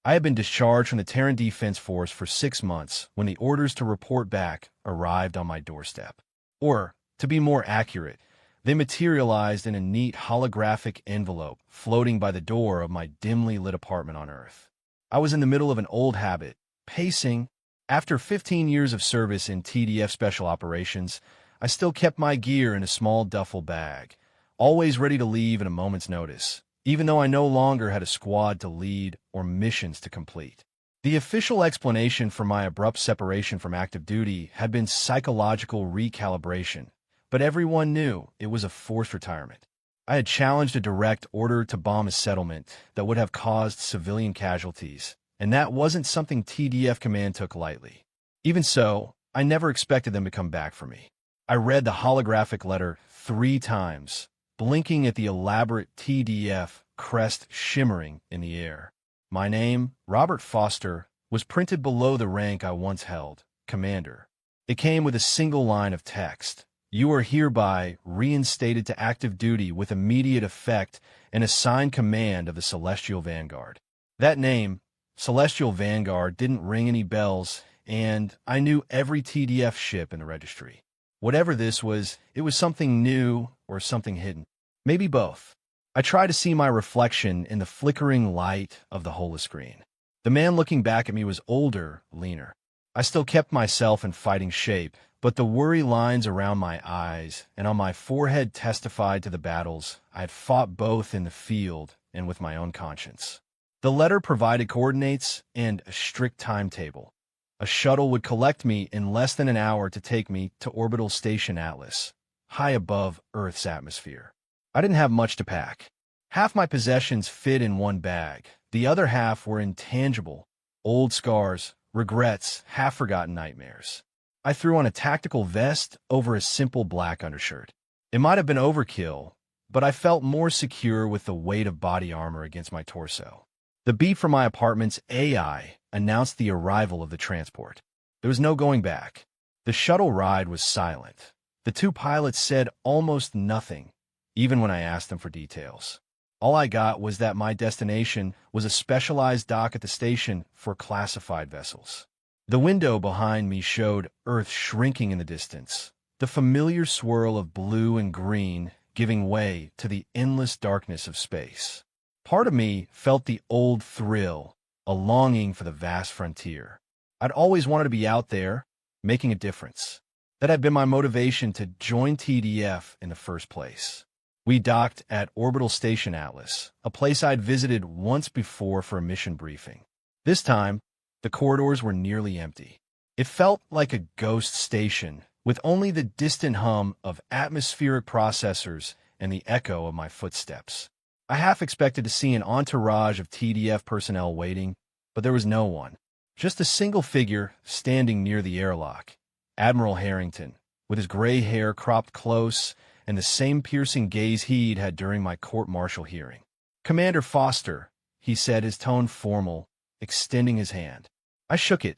I had been discharged from the Terran Defense Force for 6 months when the orders to report back arrived on my doorstep. Or, to be more accurate, they materialized in a neat holographic envelope floating by the door of my dimly lit apartment on Earth. I was in the middle of an old habit, pacing. After 15 years of service in TDF Special Operations, I still kept my gear in a small duffel bag, always ready to leave at a moment's notice, even though I no longer had a squad to lead or missions to complete. The official explanation for my abrupt separation from active duty had been psychological recalibration, but everyone knew it was a forced retirement. I had challenged a direct order to bomb a settlement that would have caused civilian casualties, and that wasn't something TDF Command took lightly. Even so, I never expected them to come back for me. I read the holographic letter 3 times, blinking at the elaborate TDF crest shimmering in the air. My name, Robert Foster, was printed below the rank I once held, Commander. It came with a single line of text. You are hereby reinstated to active duty with immediate effect and assigned command of the Celestial Vanguard. That name, Celestial Vanguard, didn't ring any bells, and I knew every TDF ship in the registry. Whatever this was, it was something new or something hidden. Maybe both. I tried to see my reflection in the flickering light of the holoscreen. The man looking back at me was older, leaner. I still kept myself in fighting shape, but the worry lines around my eyes and on my forehead testified to the battles I had fought both in the field and with my own conscience. The letter provided coordinates and a strict timetable. A shuttle would collect me in less than an hour to take me to Orbital Station Atlas, high above Earth's atmosphere. I didn't have much to pack. Half my possessions fit in one bag. The other half were intangible, old scars, regrets, half-forgotten nightmares. I threw on a tactical vest over a simple black undershirt. It might have been overkill, but I felt more secure with the weight of body armor against my torso. The beep from my apartment's AI announced the arrival of the transport. There was no going back. The shuttle ride was silent. The 2 pilots said almost nothing, even when I asked them for details. All I got was that my destination was a specialized dock at the station for classified vessels. The window behind me showed Earth shrinking in the distance, the familiar swirl of blue and green giving way to the endless darkness of space. Part of me felt the old thrill, a longing for the vast frontier. I'd always wanted to be out there, making a difference. That had been my motivation to join TDF in the first place. We docked at Orbital Station Atlas, a place I'd visited once before for a mission briefing. This time, the corridors were nearly empty. It felt like a ghost station, with only the distant hum of atmospheric processors and the echo of my footsteps. I half expected to see an entourage of TDF personnel waiting, but there was no one. Just a single figure standing near the airlock, Admiral Harrington, with his gray hair cropped close and the same piercing gaze he'd had during my court-martial hearing. "Commander Foster," he said, his tone formal, extending his hand. I shook it,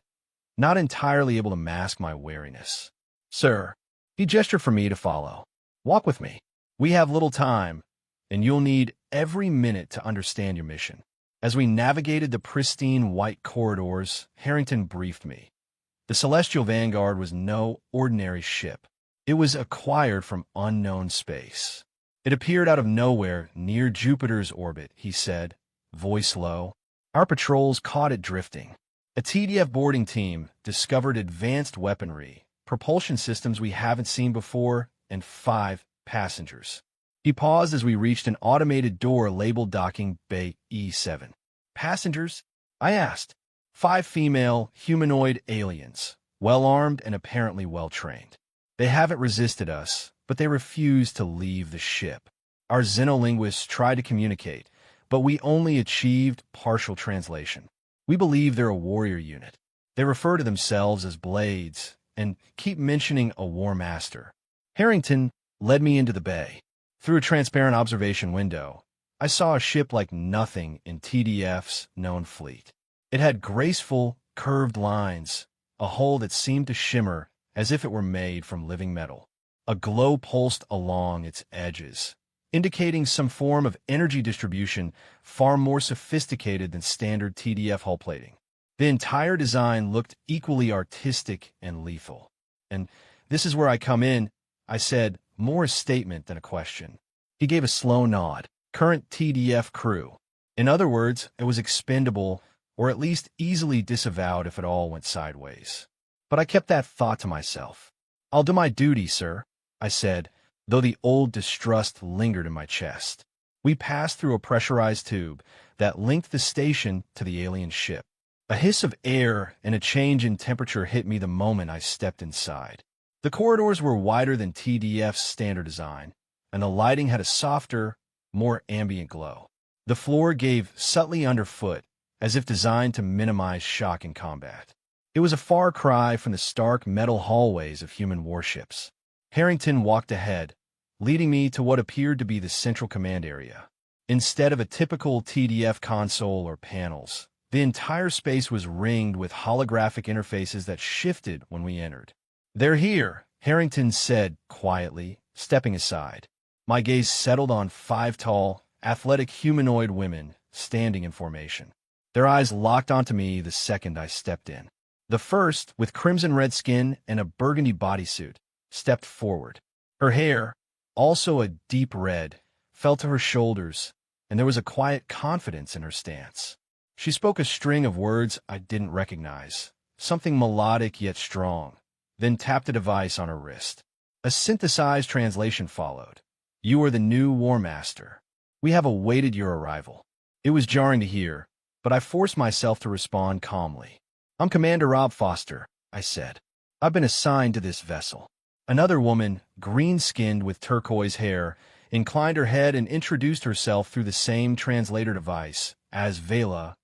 not entirely able to mask my wariness. "Sir," he gestured for me to follow. "Walk with me. We have little time, and you'll need every minute to understand your mission." As we navigated the pristine white corridors, Harrington briefed me. The Celestial Vanguard was no ordinary ship. It was acquired from unknown space. It appeared out of nowhere near Jupiter's orbit, he said, voice low. Our patrols caught it drifting. A TDF boarding team discovered advanced weaponry, propulsion systems we haven't seen before, and 5 passengers. He paused as we reached an automated door labeled Docking Bay E7. "Passengers?" I asked. 5 female, humanoid aliens, well-armed and apparently well-trained. They haven't resisted us, but they refuse to leave the ship. Our xenolinguists tried to communicate, but we only achieved partial translation. We believe they're a warrior unit. They refer to themselves as Blades and keep mentioning a war master. Harrington led me into the bay. Through a transparent observation window, I saw a ship like nothing in TDF's known fleet. It had graceful, curved lines, a hull that seemed to shimmer as if it were made from living metal. A glow pulsed along its edges, indicating some form of energy distribution far more sophisticated than standard TDF hull plating. The entire design looked equally artistic and lethal. "And this is where I come in," I said, more a statement than a question. He gave a slow nod. "Current TDF crew. In other words, it was expendable, or at least easily disavowed if it all went sideways." But I kept that thought to myself. "I'll do my duty, sir," I said, though the old distrust lingered in my chest. We passed through a pressurized tube that linked the station to the alien ship. A hiss of air and a change in temperature hit me the moment I stepped inside. The corridors were wider than TDF's standard design, and the lighting had a softer, more ambient glow. The floor gave subtly underfoot, as if designed to minimize shock in combat. It was a far cry from the stark metal hallways of human warships. Harrington walked ahead, leading me to what appeared to be the central command area. Instead of a typical TDF console or panels, the entire space was ringed with holographic interfaces that shifted when we entered. "They're here," Harrington said quietly, stepping aside. My gaze settled on 5 tall, athletic humanoid women standing in formation. Their eyes locked onto me the second I stepped in. The first, with crimson-red skin and a burgundy bodysuit, stepped forward. Her hair, also a deep red, fell to her shoulders, and there was a quiet confidence in her stance. She spoke a string of words I didn't recognize, something melodic yet strong, then tapped a device on her wrist. A synthesized translation followed. "You are the new War Master. We have awaited your arrival." It was jarring to hear, but I forced myself to respond calmly. "I'm Commander Rob Foster," I said. "I've been assigned to this vessel." Another woman, green-skinned with turquoise hair, inclined her head and introduced herself through the same translator device as Vela,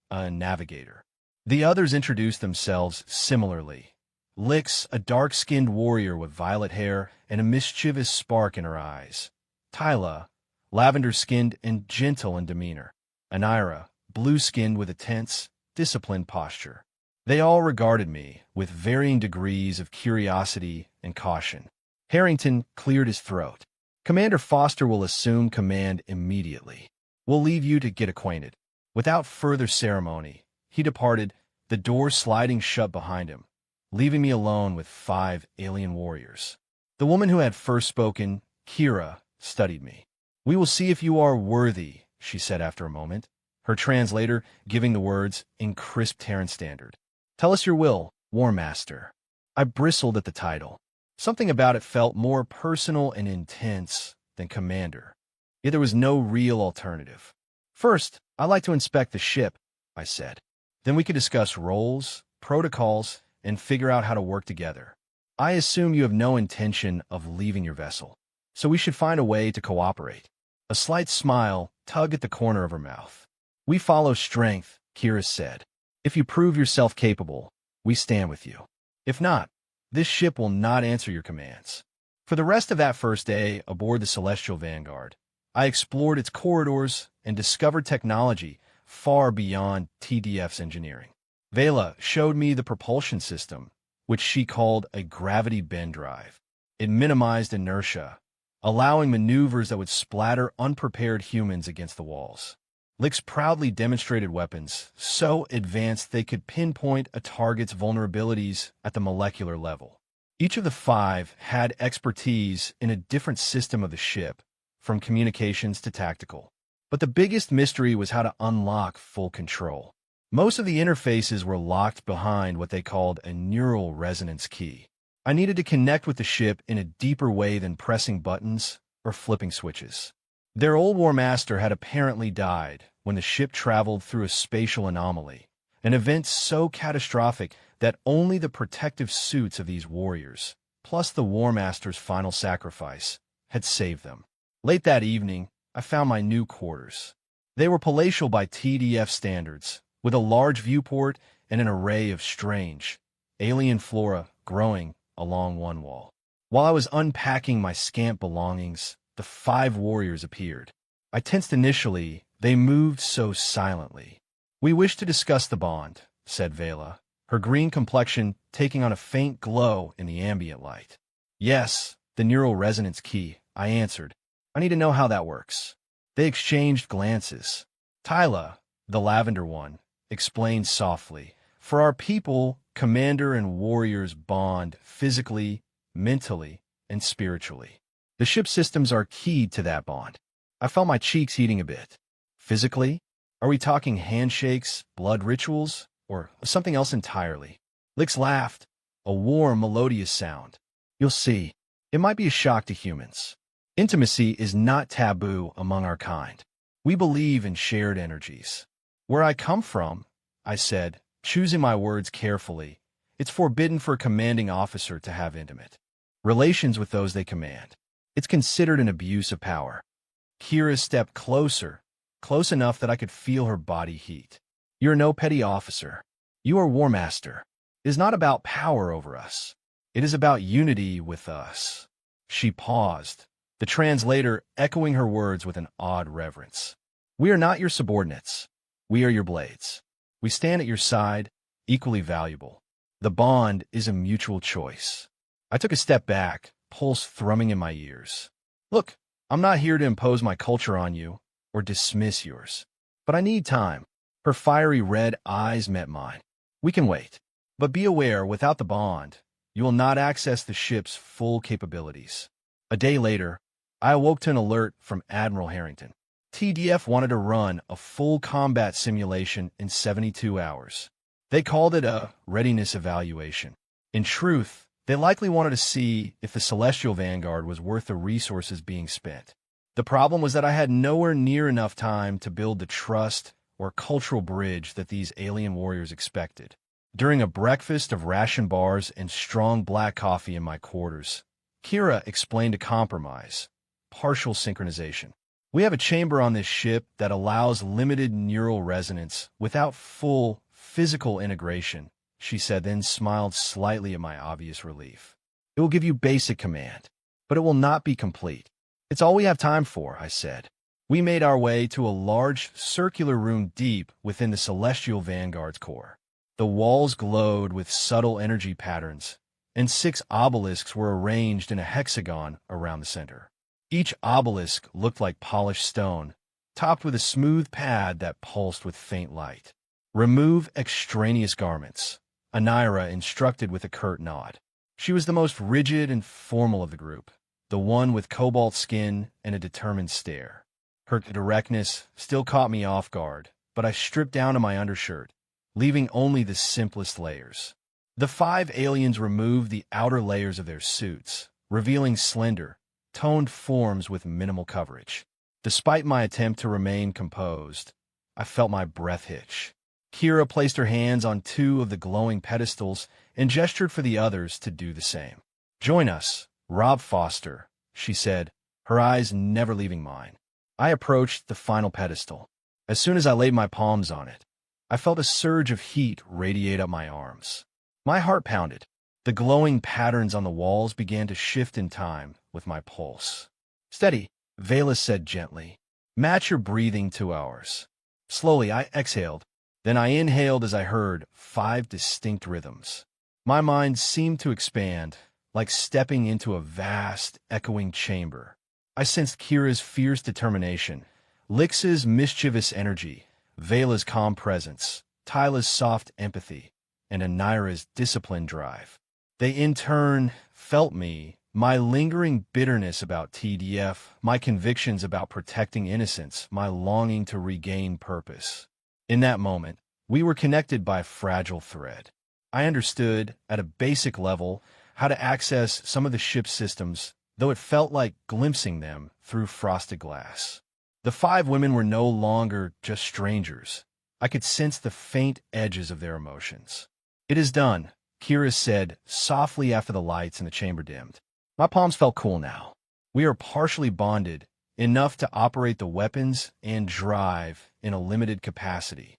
a navigator. The others introduced themselves similarly. Lix, a dark-skinned warrior with violet hair and a mischievous spark in her eyes. Tyla, lavender-skinned and gentle in demeanor. Anira, blue-skinned with a tense, disciplined posture. They all regarded me with varying degrees of curiosity and caution. Harrington cleared his throat. "Commander Foster will assume command immediately. We'll leave you to get acquainted." Without further ceremony, he departed, the door sliding shut behind him, leaving me alone with 5 alien warriors. The woman who had first spoken, Kira, studied me. "We will see if you are worthy," she said after a moment, her translator giving the words in crisp Terran standard. "Tell us your will, War Master." I bristled at the title. Something about it felt more personal and intense than commander. Yet there was no real alternative. "First, I'd like to inspect the ship," I said. "Then we could discuss roles, protocols, and figure out how to work together. I assume you have no intention of leaving your vessel, so we should find a way to cooperate." A slight smile tugged at the corner of her mouth. "We follow strength," Kira said. "If you prove yourself capable, we stand with you. If not, this ship will not answer your commands." For the rest of that first day aboard the Celestial Vanguard, I explored its corridors and discovered technology far beyond TDF's engineering. Vela showed me the propulsion system, which she called a gravity bend drive. It minimized inertia, allowing maneuvers that would splatter unprepared humans against the walls. Lix proudly demonstrated weapons so advanced they could pinpoint a target's vulnerabilities at the molecular level. Each of the 5 had expertise in a different system of the ship, from communications to tactical. But the biggest mystery was how to unlock full control. Most of the interfaces were locked behind what they called a neural resonance key. I needed to connect with the ship in a deeper way than pressing buttons or flipping switches. Their old War Master had apparently died when the ship traveled through a spatial anomaly, an event so catastrophic that only the protective suits of these warriors, plus the War Master's final sacrifice, had saved them. Late that evening, I found my new quarters. They were palatial by TDF standards, with a large viewport and an array of strange, alien flora growing along one wall. While I was unpacking my scant belongings, the 5 warriors appeared. I tensed initially, they moved so silently. "We wish to discuss the bond," said Vela, her green complexion taking on a faint glow in the ambient light. "Yes, the neural resonance key," I answered. I need to know how that works. They exchanged glances. Tyla, the lavender one, explained softly. For our people, commander and warriors bond physically, mentally, and spiritually. The ship systems are key to that bond. I felt my cheeks heating a bit. Physically? Are we talking handshakes, blood rituals, or something else entirely? Lix laughed, a warm, melodious sound. You'll see. It might be a shock to humans. Intimacy is not taboo among our kind. We believe in shared energies. Where I come from, I said, choosing my words carefully, it's forbidden for a commanding officer to have intimate relations with those they command. It's considered an abuse of power. Kira stepped closer, close enough that I could feel her body heat. You're no petty officer. You are War Master. It is not about power over us. It is about unity with us. She paused, the translator echoing her words with an odd reverence. We are not your subordinates. We are your blades. We stand at your side, equally valuable. The bond is a mutual choice. I took a step back, pulse thrumming in my ears. Look, I'm not here to impose my culture on you or dismiss yours. But I need time. Her fiery red eyes met mine. We can wait. But be aware, without the bond, you will not access the ship's full capabilities. A day later, I awoke to an alert from Admiral Harrington. TDF wanted to run a full combat simulation in 72 hours. They called it a readiness evaluation. In truth, they likely wanted to see if the Celestial Vanguard was worth the resources being spent. The problem was that I had nowhere near enough time to build the trust or cultural bridge that these alien warriors expected. During a breakfast of ration bars and strong black coffee in my quarters, Kira explained a compromise: partial synchronization. We have a chamber on this ship that allows limited neural resonance without full physical integration, she said, then smiled slightly at my obvious relief. It will give you basic command, but it will not be complete. It's all we have time for, I said. We made our way to a large circular room deep within the Celestial Vanguard's core. The walls glowed with subtle energy patterns, and 6 obelisks were arranged in a hexagon around the center. Each obelisk looked like polished stone, topped with a smooth pad that pulsed with faint light. Remove extraneous garments, Anira instructed with a curt nod. She was the most rigid and formal of the group, the one with cobalt skin and a determined stare. Her directness still caught me off guard, but I stripped down to my undershirt, leaving only the simplest layers. The 5 aliens removed the outer layers of their suits, revealing slender, toned forms with minimal coverage. Despite my attempt to remain composed, I felt my breath hitch. Kira placed her hands on 2 of the glowing pedestals and gestured for the others to do the same. Join us, Rob Foster, she said, her eyes never leaving mine. I approached the final pedestal. As soon as I laid my palms on it, I felt a surge of heat radiate up my arms. My heart pounded. The glowing patterns on the walls began to shift in time with my pulse. Steady, Vela said gently. Match your breathing to ours. Slowly, I exhaled. Then I inhaled as I heard 5 distinct rhythms. My mind seemed to expand, like stepping into a vast, echoing chamber. I sensed Kira's fierce determination, Lix's mischievous energy, Vela's calm presence, Tyla's soft empathy, and Anira's disciplined drive. They in turn felt me, my lingering bitterness about TDF, my convictions about protecting innocence, my longing to regain purpose. In that moment, we were connected by a fragile thread. I understood, at a basic level, how to access some of the ship's systems, though it felt like glimpsing them through frosted glass. The 5 women were no longer just strangers. I could sense the faint edges of their emotions. It is done, Kira said softly after the lights in the chamber dimmed. My palms felt cool now. We are partially bonded, enough to operate the weapons and drive in a limited capacity.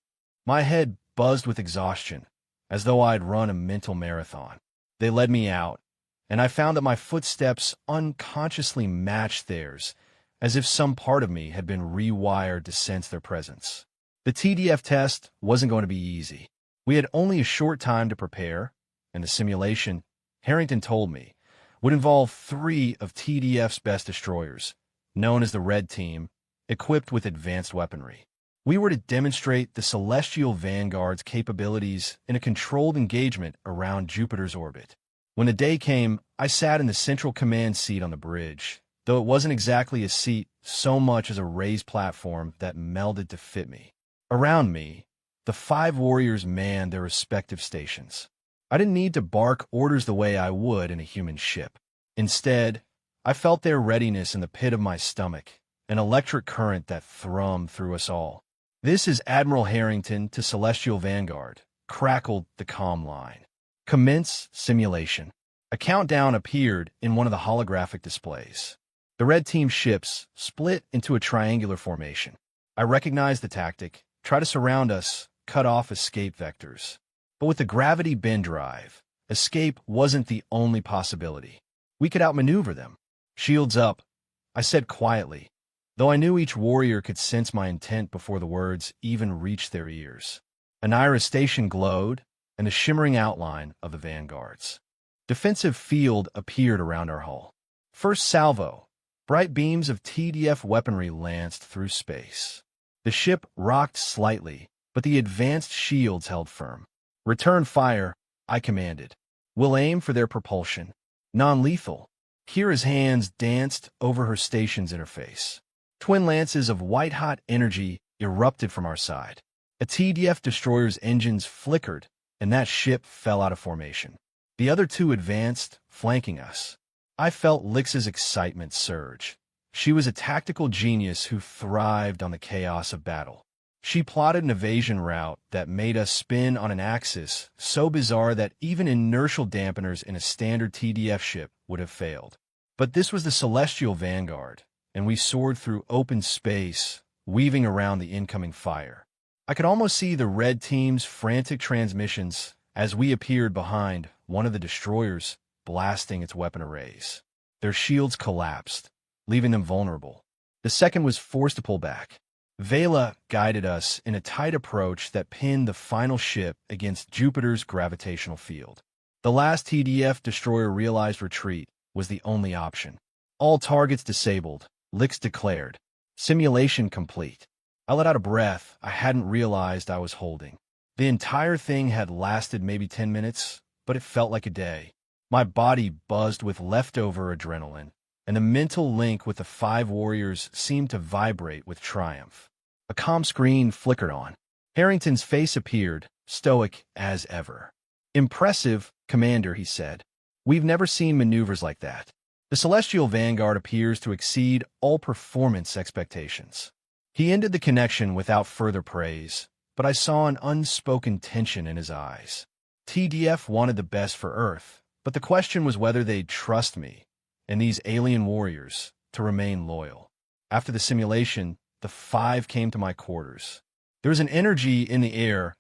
My head buzzed with exhaustion, as though I'd run a mental marathon. They led me out, and I found that my footsteps unconsciously matched theirs, as if some part of me had been rewired to sense their presence. The TDF test wasn't going to be easy. We had only a short time to prepare, and the simulation, Harrington told me, would involve 3 of TDF's best destroyers, known as the Red Team, equipped with advanced weaponry. We were to demonstrate the Celestial Vanguard's capabilities in a controlled engagement around Jupiter's orbit. When the day came, I sat in the central command seat on the bridge, though it wasn't exactly a seat so much as a raised platform that melded to fit me. Around me, the 5 warriors manned their respective stations. I didn't need to bark orders the way I would in a human ship. Instead, I felt their readiness in the pit of my stomach, an electric current that thrummed through us all. "This is Admiral Harrington to Celestial Vanguard," crackled the comm line. "Commence simulation." A countdown appeared in one of the holographic displays. The Red Team ships split into a triangular formation. I recognized the tactic: try to surround us, cut off escape vectors. But with the gravity bend drive, escape wasn't the only possibility. We could outmaneuver them. "Shields up," I said quietly, though I knew each warrior could sense my intent before the words even reached their ears. Anira's station glowed, and the shimmering outline of the vanguards. Defensive field appeared around our hull. First salvo, bright beams of TDF weaponry lanced through space. The ship rocked slightly, but the advanced shields held firm. "Return fire," I commanded. "We'll aim for their propulsion. Non-lethal." Kira's hands danced over her station's interface. Twin lances of white-hot energy erupted from our side. A TDF destroyer's engines flickered, and that ship fell out of formation. The other 2 advanced, flanking us. I felt Lix's excitement surge. She was a tactical genius who thrived on the chaos of battle. She plotted an evasion route that made us spin on an axis so bizarre that even inertial dampeners in a standard TDF ship would have failed. But this was the Celestial Vanguard, and we soared through open space, weaving around the incoming fire. I could almost see the Red Team's frantic transmissions as we appeared behind one of the destroyers, blasting its weapon arrays. Their shields collapsed, leaving them vulnerable. The second was forced to pull back. Vela guided us in a tight approach that pinned the final ship against Jupiter's gravitational field. The last TDF destroyer realized retreat was the only option. "All targets disabled," Lix declared. "Simulation complete." I let out a breath I hadn't realized I was holding. The entire thing had lasted maybe 10 minutes, but it felt like a day. My body buzzed with leftover adrenaline, and the mental link with the 5 warriors seemed to vibrate with triumph. A comm screen flickered on. Harrington's face appeared, stoic as ever. "Impressive, Commander," he said. "We've never seen maneuvers like that. The Celestial Vanguard appears to exceed all performance expectations." He ended the connection without further praise, but I saw an unspoken tension in his eyes. TDF wanted the best for Earth, but the question was whether they'd trust me and these alien warriors to remain loyal. After the simulation, the 5 came to my quarters. There was an energy in the air,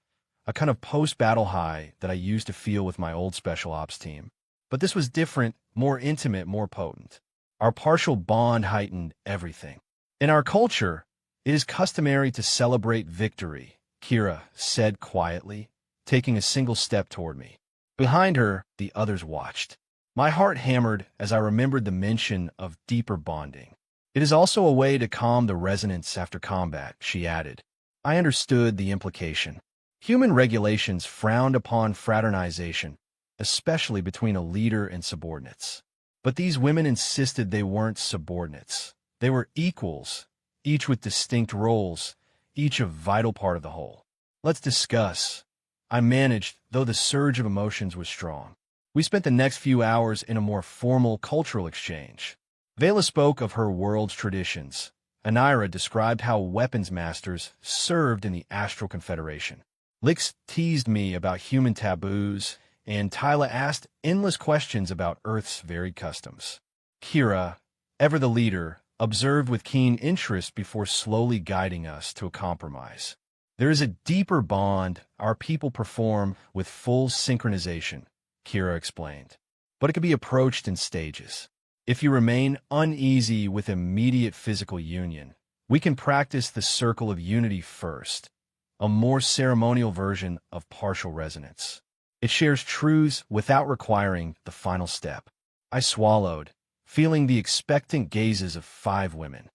a kind of post-battle high that I used to feel with my old special ops team. But this was different, more intimate, more potent. Our partial bond heightened everything. "In our culture, it is customary to celebrate victory," Kira said quietly, taking a single step toward me. Behind her, the others watched. My heart hammered as I remembered the mention of deeper bonding. "It is also a way to calm the resonance after combat," she added. I understood the implication. Human regulations frowned upon fraternization, especially between a leader and subordinates. But these women insisted they weren't subordinates. They were equals, each with distinct roles, each a vital part of the whole. "Let's discuss," I managed, though the surge of emotions was strong. We spent the next few hours in a more formal cultural exchange. Vela spoke of her world's traditions. Anira described how weapons masters served in the Astral Confederation. Lix teased me about human taboos, and Tyla asked endless questions about Earth's varied customs. Kira, ever the leader, observed with keen interest before slowly guiding us to a compromise. "There is a deeper bond our people perform with full synchronization," Kira explained. "But it can be approached in stages. If you remain uneasy with immediate physical union, we can practice the circle of unity first, a more ceremonial version of partial resonance. It shares truths without requiring the final step." I swallowed, feeling the expectant gazes of 5 women.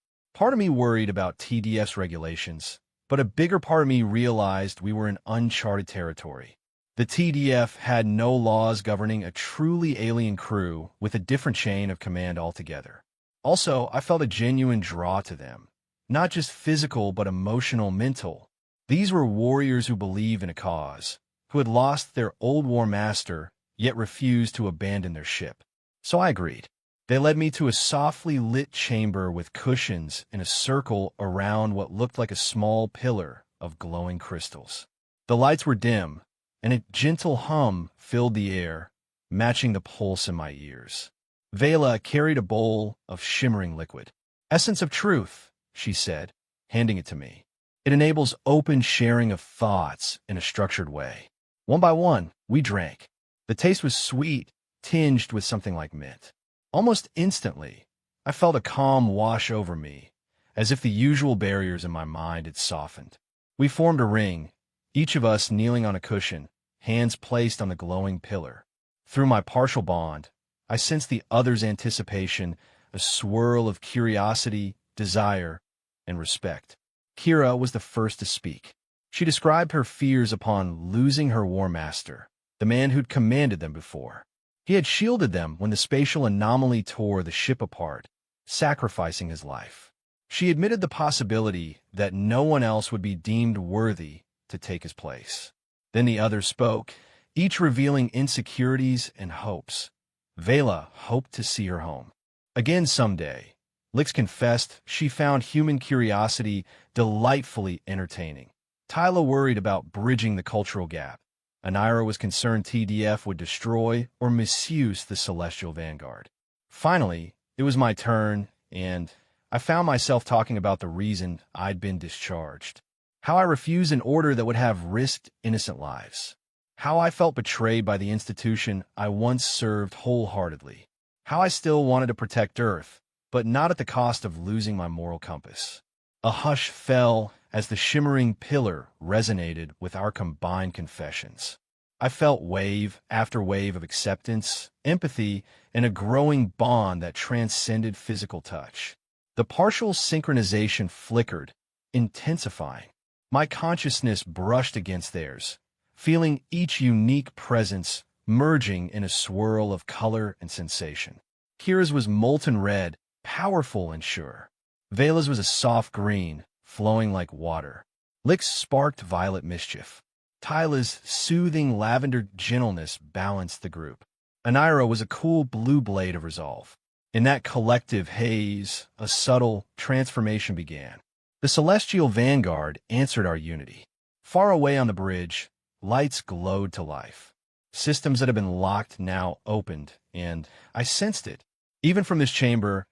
Part of me worried about TDF's regulations, but a bigger part of me realized we were in uncharted territory. The TDF had no laws governing a truly alien crew with a different chain of command altogether. Also, I felt a genuine draw to them. Not just physical, but emotional, mental. These were warriors who believe in a cause, who had lost their old war master, yet refused to abandon their ship. So I agreed. They led me to a softly lit chamber with cushions in a circle around what looked like a small pillar of glowing crystals. The lights were dim, and a gentle hum filled the air, matching the pulse in my ears. Vela carried a bowl of shimmering liquid. "Essence of truth," she said, handing it to me. "It enables open sharing of thoughts in a structured way." One by one, we drank. The taste was sweet, tinged with something like mint. Almost instantly, I felt a calm wash over me, as if the usual barriers in my mind had softened. We formed a ring, each of us kneeling on a cushion, hands placed on the glowing pillar. Through my partial bond, I sensed the other's anticipation, a swirl of curiosity, desire, and respect. Kira was the first to speak. She described her fears upon losing her war master, the man who'd commanded them before. He had shielded them when the spatial anomaly tore the ship apart, sacrificing his life. She admitted the possibility that no one else would be deemed worthy to take his place. Then the others spoke, each revealing insecurities and hopes. Vela hoped to see her home again someday. Lix confessed she found human curiosity delightfully entertaining. Tyla worried about bridging the cultural gap. Anira was concerned TDF would destroy or misuse the Celestial Vanguard. Finally, it was my turn, and I found myself talking about the reason I'd been discharged. How I refused an order that would have risked innocent lives. How I felt betrayed by the institution I once served wholeheartedly. How I still wanted to protect Earth, but not at the cost of losing my moral compass. A hush fell as the shimmering pillar resonated with our combined confessions. I felt wave after wave of acceptance, empathy, and a growing bond that transcended physical touch. The partial synchronization flickered, intensifying. My consciousness brushed against theirs, feeling each unique presence merging in a swirl of color and sensation. Kira's was molten red, powerful and sure. Vela's was a soft green, flowing like water. Lix sparked violet mischief. Tyla's soothing lavender gentleness balanced the group. Anira was a cool blue blade of resolve. In that collective haze, a subtle transformation began. The Celestial Vanguard answered our unity. Far away on the bridge, lights glowed to life. Systems that had been locked now opened, and I sensed it. Even from this chamber,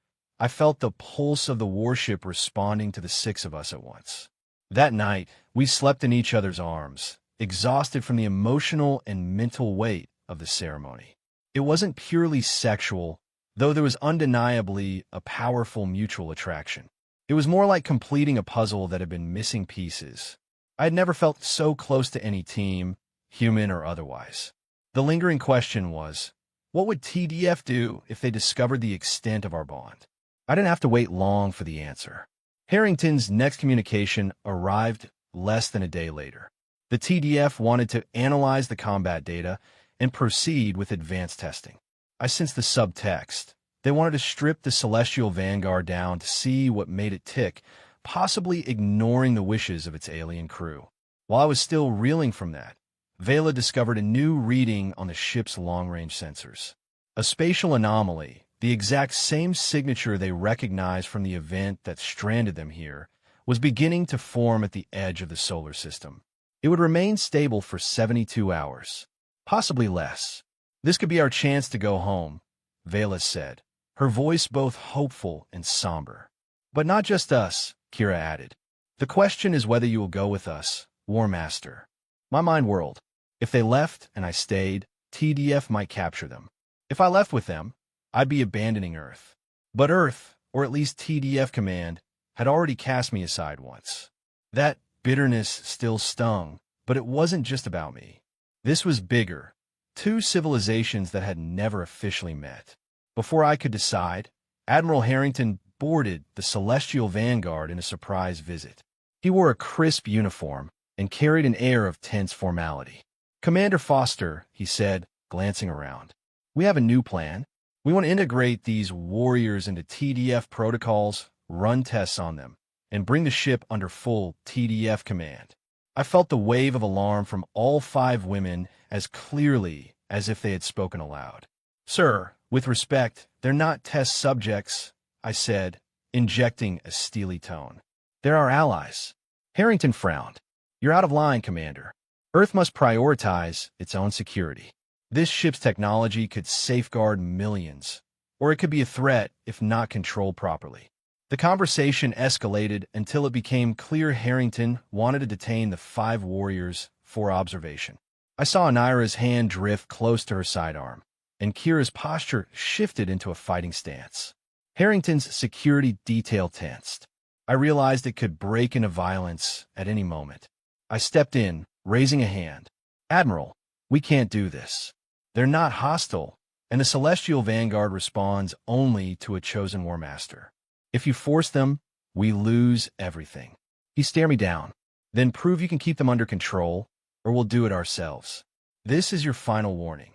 I felt the pulse of the warship responding to the six of us at once. That night, we slept in each other's arms, exhausted from the emotional and mental weight of the ceremony. It wasn't purely sexual, though there was undeniably a powerful mutual attraction. It was more like completing a puzzle that had been missing pieces. I had never felt so close to any team, human or otherwise. The lingering question was, what would TDF do if they discovered the extent of our bond? I didn't have to wait long for the answer. Harrington's next communication arrived less than a day later. The TDF wanted to analyze the combat data and proceed with advanced testing. I sensed the subtext. They wanted to strip the Celestial Vanguard down to see what made it tick, possibly ignoring the wishes of its alien crew. While I was still reeling from that, Vela discovered a new reading on the ship's long-range sensors. A spatial anomaly, the exact same signature they recognized from the event that stranded them here, was beginning to form at the edge of the solar system. It would remain stable for 72 hours, possibly less. This could be our chance to go home, Vela said, her voice both hopeful and somber. But not just us, Kira added. The question is whether you will go with us, War Master. My mind whirled. If they left and I stayed, TDF might capture them. If I left with them, I'd be abandoning Earth. But Earth, or at least TDF Command, had already cast me aside once. That bitterness still stung, but it wasn't just about me. This was bigger. Two civilizations that had never officially met. Before I could decide, Admiral Harrington escorted the Celestial Vanguard in a surprise visit. He wore a crisp uniform and carried an air of tense formality. "Commander Foster," he said, glancing around. "We have a new plan. We want to integrate these warriors into TDF protocols, run tests on them, and bring the ship under full TDF command." I felt the wave of alarm from all 5 women as clearly as if they had spoken aloud. "Sir, with respect, they're not test subjects," I said, injecting a steely tone. "They're our allies." Harrington frowned. "You're out of line, Commander. Earth must prioritize its own security. This ship's technology could safeguard millions, or it could be a threat if not controlled properly." The conversation escalated until it became clear Harrington wanted to detain the 5 warriors for observation. I saw Anira's hand drift close to her sidearm, and Kira's posture shifted into a fighting stance. Harrington's security detail tensed. I realized it could break into violence at any moment. I stepped in, raising a hand. "Admiral, we can't do this. They're not hostile, and the Celestial Vanguard responds only to a chosen War Master. If you force them, we lose everything." He stared me down. "Then prove you can keep them under control, or we'll do it ourselves. This is your final warning."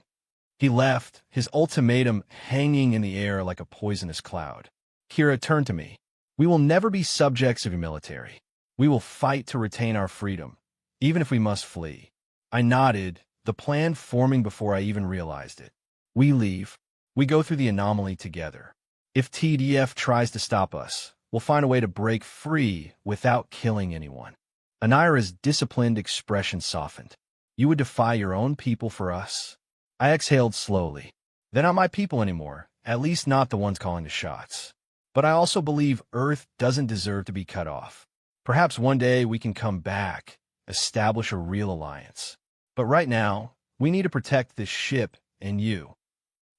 He left, his ultimatum hanging in the air like a poisonous cloud. Kira turned to me. "We will never be subjects of your military. We will fight to retain our freedom, even if we must flee." I nodded, the plan forming before I even realized it. "We leave. We go through the anomaly together. If TDF tries to stop us, we'll find a way to break free without killing anyone." Anira's disciplined expression softened. "You would defy your own people for us?" I exhaled slowly. "They're not my people anymore, at least not the ones calling the shots. But I also believe Earth doesn't deserve to be cut off. Perhaps one day we can come back, establish a real alliance. But right now, we need to protect this ship and you."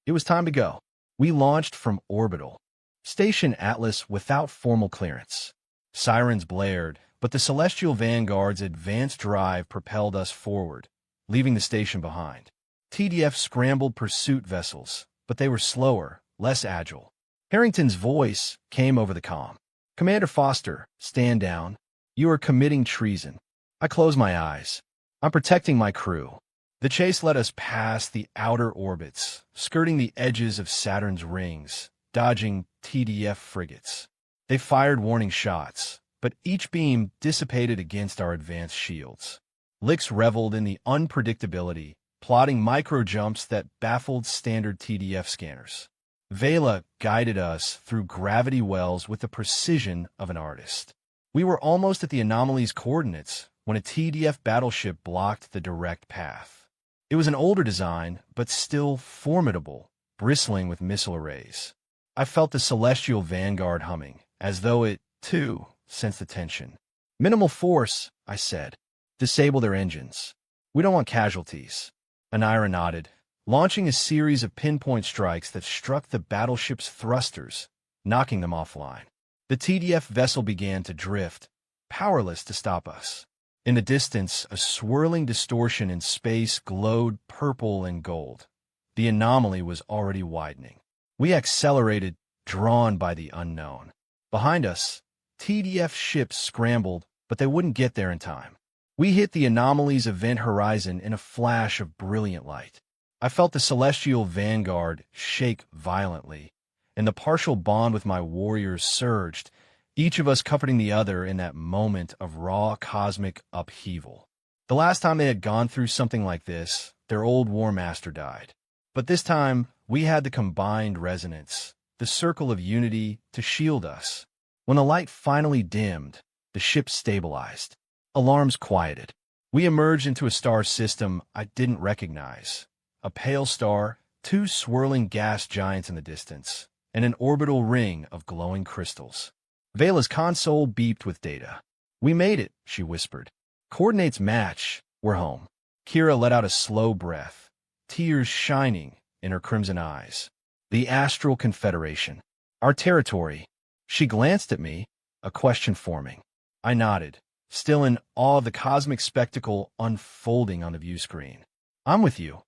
It was time to go. We launched from orbital Station Atlas without formal clearance. Sirens blared, but the Celestial Vanguard's advanced drive propelled us forward, leaving the station behind. TDF scrambled pursuit vessels, but they were slower, less agile. Harrington's voice came over the comm. "Commander Foster, stand down. You are committing treason." I closed my eyes. "I'm protecting my crew." The chase led us past the outer orbits, skirting the edges of Saturn's rings, dodging TDF frigates. They fired warning shots, but each beam dissipated against our advanced shields. Lix reveled in the unpredictability, plotting micro-jumps that baffled standard TDF scanners. Vela guided us through gravity wells with the precision of an artist. We were almost at the anomaly's coordinates when a TDF battleship blocked the direct path. It was an older design, but still formidable, bristling with missile arrays. I felt the Celestial Vanguard humming, as though it, too, sensed the tension. "Minimal force," I said. "Disable their engines. We don't want casualties." Anira nodded, launching a series of pinpoint strikes that struck the battleship's thrusters, knocking them offline. The TDF vessel began to drift, powerless to stop us. In the distance, a swirling distortion in space glowed purple and gold. The anomaly was already widening. We accelerated, drawn by the unknown. Behind us, TDF ships scrambled, but they wouldn't get there in time. We hit the anomaly's event horizon in a flash of brilliant light. I felt the Celestial Vanguard shake violently, and the partial bond with my warriors surged, each of us comforting the other in that moment of raw cosmic upheaval. The last time they had gone through something like this, their old War Master died. But this time, we had the combined resonance, the circle of unity, to shield us. When the light finally dimmed, the ship stabilized. Alarms quieted. We emerged into a star system I didn't recognize. A pale star, 2 swirling gas giants in the distance, and an orbital ring of glowing crystals. Vela's console beeped with data. "We made it," she whispered. "Coordinates match. We're home." Kira let out a slow breath, tears shining in her crimson eyes. "The Astral Confederation. Our territory." She glanced at me, a question forming. I nodded, still in awe of the cosmic spectacle unfolding on the view screen. "I'm with you,"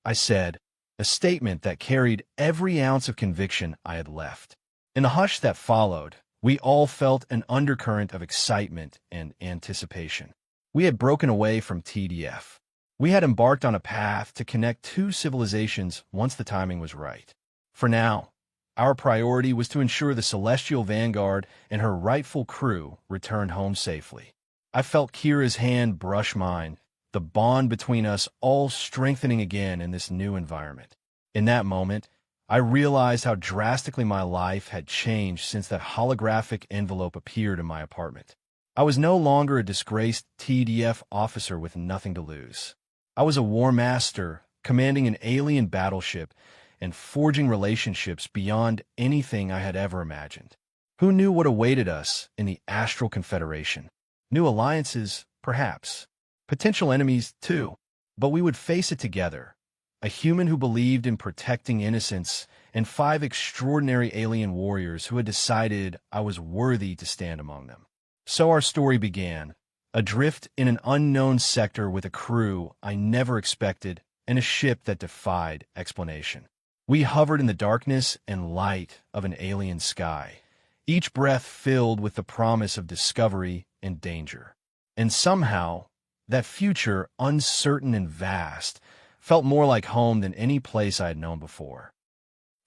I said, a statement that carried every ounce of conviction I had left. In the hush that followed, we all felt an undercurrent of excitement and anticipation. We had broken away from TDF. We had embarked on a path to connect two civilizations once the timing was right. For now, our priority was to ensure the Celestial Vanguard and her rightful crew returned home safely. I felt Kira's hand brush mine, the bond between us all strengthening again in this new environment. In that moment, I realized how drastically my life had changed since that holographic envelope appeared in my apartment. I was no longer a disgraced TDF officer with nothing to lose. I was a war master, commanding an alien battleship and forging relationships beyond anything I had ever imagined. Who knew what awaited us in the Astral Confederation? New alliances, perhaps. Potential enemies, too. But we would face it together. A human who believed in protecting innocence, and 5 extraordinary alien warriors who had decided I was worthy to stand among them. So our story began, adrift in an unknown sector with a crew I never expected and a ship that defied explanation. We hovered in the darkness and light of an alien sky, each breath filled with the promise of discovery and danger. And somehow, that future, uncertain and vast, felt more like home than any place I had known before.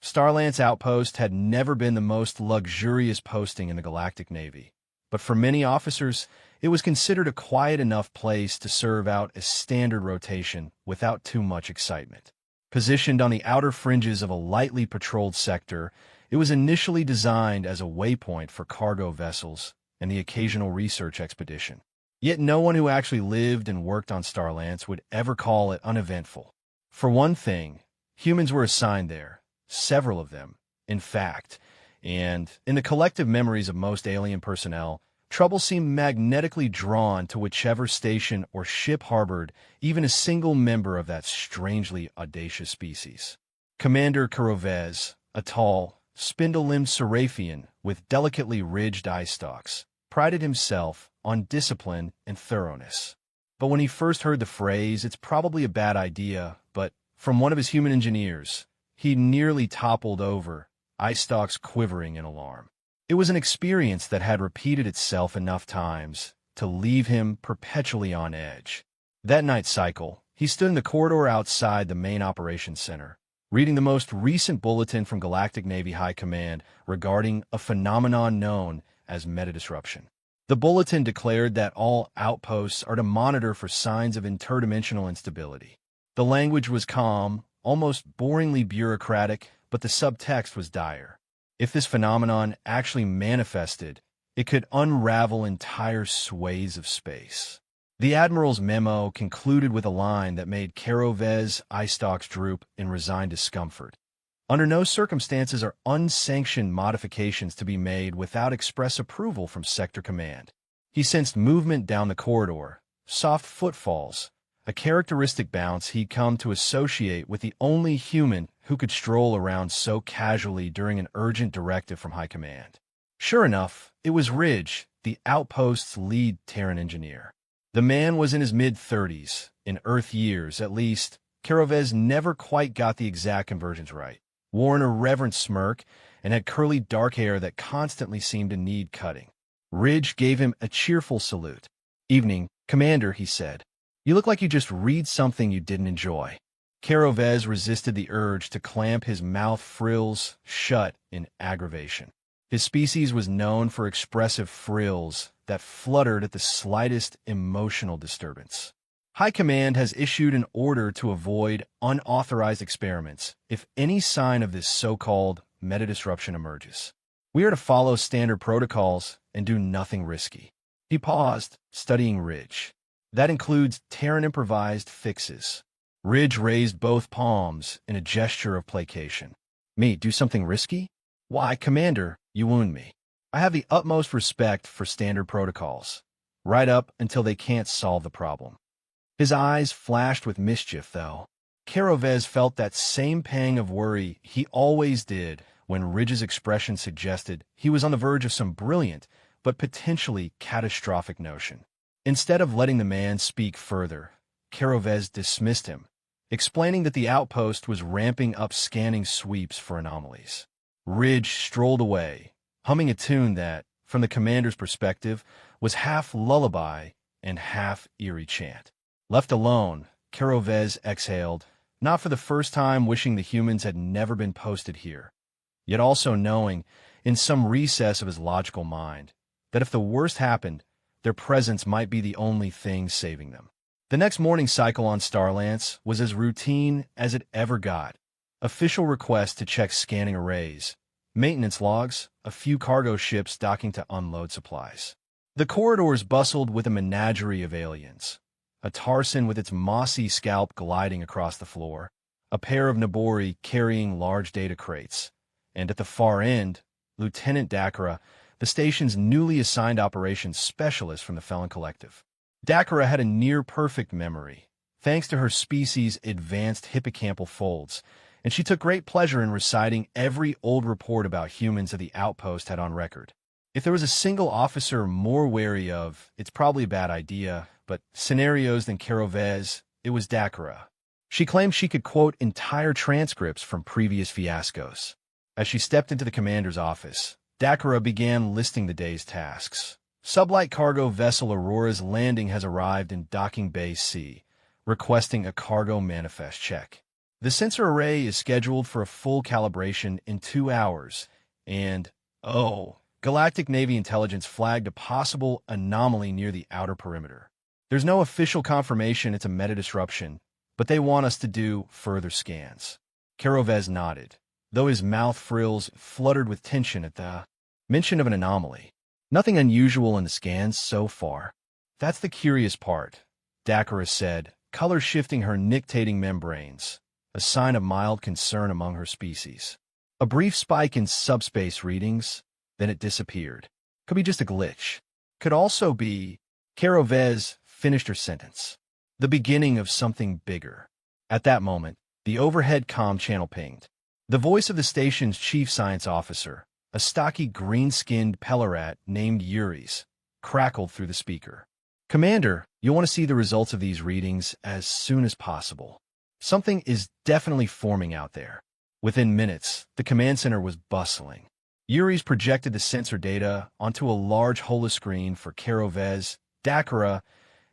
Starlance Outpost had never been the most luxurious posting in the Galactic Navy, but for many officers, it was considered a quiet enough place to serve out a standard rotation without too much excitement. Positioned on the outer fringes of a lightly patrolled sector, it was initially designed as a waypoint for cargo vessels and the occasional research expedition. Yet no one who actually lived and worked on Starlance would ever call it uneventful. For one thing, humans were assigned there, several of them, in fact, and in the collective memories of most alien personnel, trouble seemed magnetically drawn to whichever station or ship harbored even a single member of that strangely audacious species. Commander Kurovez, a tall, spindle-limbed Seraphian with delicately ridged eye stalks, prided himself on discipline and thoroughness. But when he first heard the phrase, "It's probably a bad idea," but from one of his human engineers, he nearly toppled over, eye stalks quivering in alarm. It was an experience that had repeated itself enough times to leave him perpetually on edge. That night cycle, he stood in the corridor outside the main operations center, reading the most recent bulletin from Galactic Navy High Command regarding a phenomenon known as meta-disruption. The bulletin declared that all outposts are to monitor for signs of interdimensional instability. The language was calm, almost boringly bureaucratic, but the subtext was dire. If this phenomenon actually manifested, it could unravel entire swathes of space. The Admiral's memo concluded with a line that made Karovez's eye stalks droop in resigned discomfort. Under no circumstances are unsanctioned modifications to be made without express approval from Sector Command. He sensed movement down the corridor, soft footfalls, a characteristic bounce he'd come to associate with the only human who could stroll around so casually during an urgent directive from High Command. Sure enough, it was Ridge, the outpost's lead Terran engineer. The man was in his mid-30s, in Earth years at least. Karovez never quite got the exact conversions right, wore an irreverent smirk, and had curly dark hair that constantly seemed to need cutting. Ridge gave him a cheerful salute. "Evening, Commander," he said. "You look like you just read something you didn't enjoy." Karovez resisted the urge to clamp his mouth frills shut in aggravation. His species was known for expressive frills that fluttered at the slightest emotional disturbance. High Command has issued an order to avoid unauthorized experiments if any sign of this so-called meta-disruption emerges. We are to follow standard protocols and do nothing risky. He paused, studying Ridge. That includes Terran-improvised fixes. Ridge raised both palms in a gesture of placation. "Me, do something risky? Why, Commander, you wound me. I have the utmost respect for standard protocols, right up until they can't solve the problem." His eyes flashed with mischief, though. Karovez felt that same pang of worry he always did when Ridge's expression suggested he was on the verge of some brilliant but potentially catastrophic notion. Instead of letting the man speak further, Karovez dismissed him, explaining that the outpost was ramping up scanning sweeps for anomalies. Ridge strolled away, humming a tune that, from the commander's perspective, was half lullaby and half eerie chant. Left alone, Carovez exhaled, not for the first time wishing the humans had never been posted here, yet also knowing, in some recess of his logical mind, that if the worst happened, their presence might be the only thing saving them. The next morning's cycle on Starlance was as routine as it ever got. Official requests to check scanning arrays, maintenance logs, a few cargo ships docking to unload supplies. The corridors bustled with a menagerie of aliens. A Tarsan with its mossy scalp gliding across the floor, a pair of Nabori carrying large data crates, and at the far end, Lieutenant Dakara, the station's newly assigned operations specialist from the Felon Collective. Dakara had a near-perfect memory, thanks to her species' advanced hippocampal folds, and she took great pleasure in reciting every old report about humans that the outpost had on record. If there was a single officer more wary of, it's probably a bad idea, but scenarios than Carovez, it was Dakara. She claimed she could quote entire transcripts from previous fiascos. As she stepped into the commander's office, Dakara began listing the day's tasks. Sublight cargo vessel Aurora's landing has arrived in Docking Bay C, requesting a cargo manifest check. The sensor array is scheduled for a full calibration in 2 hours, and, Galactic Navy intelligence flagged a possible anomaly near the outer perimeter. There's no official confirmation it's a meta-disruption, but they want us to do further scans. Carovez nodded, though his mouth frills fluttered with tension at the mention of an anomaly. Nothing unusual in the scans so far. That's the curious part, Dakara said, color shifting her nictating membranes, a sign of mild concern among her species. A brief spike in subspace readings, then it disappeared. Could be just a glitch. Could also be... Carovez finished her sentence. The beginning of something bigger. At that moment, the overhead comm channel pinged. The voice of the station's chief science officer, a stocky green-skinned Pellerat named Yuris, crackled through the speaker. Commander, you'll want to see the results of these readings as soon as possible. Something is definitely forming out there. Within minutes, the command center was bustling. Yuris projected the sensor data onto a large holoscreen for Carovez, Dakara,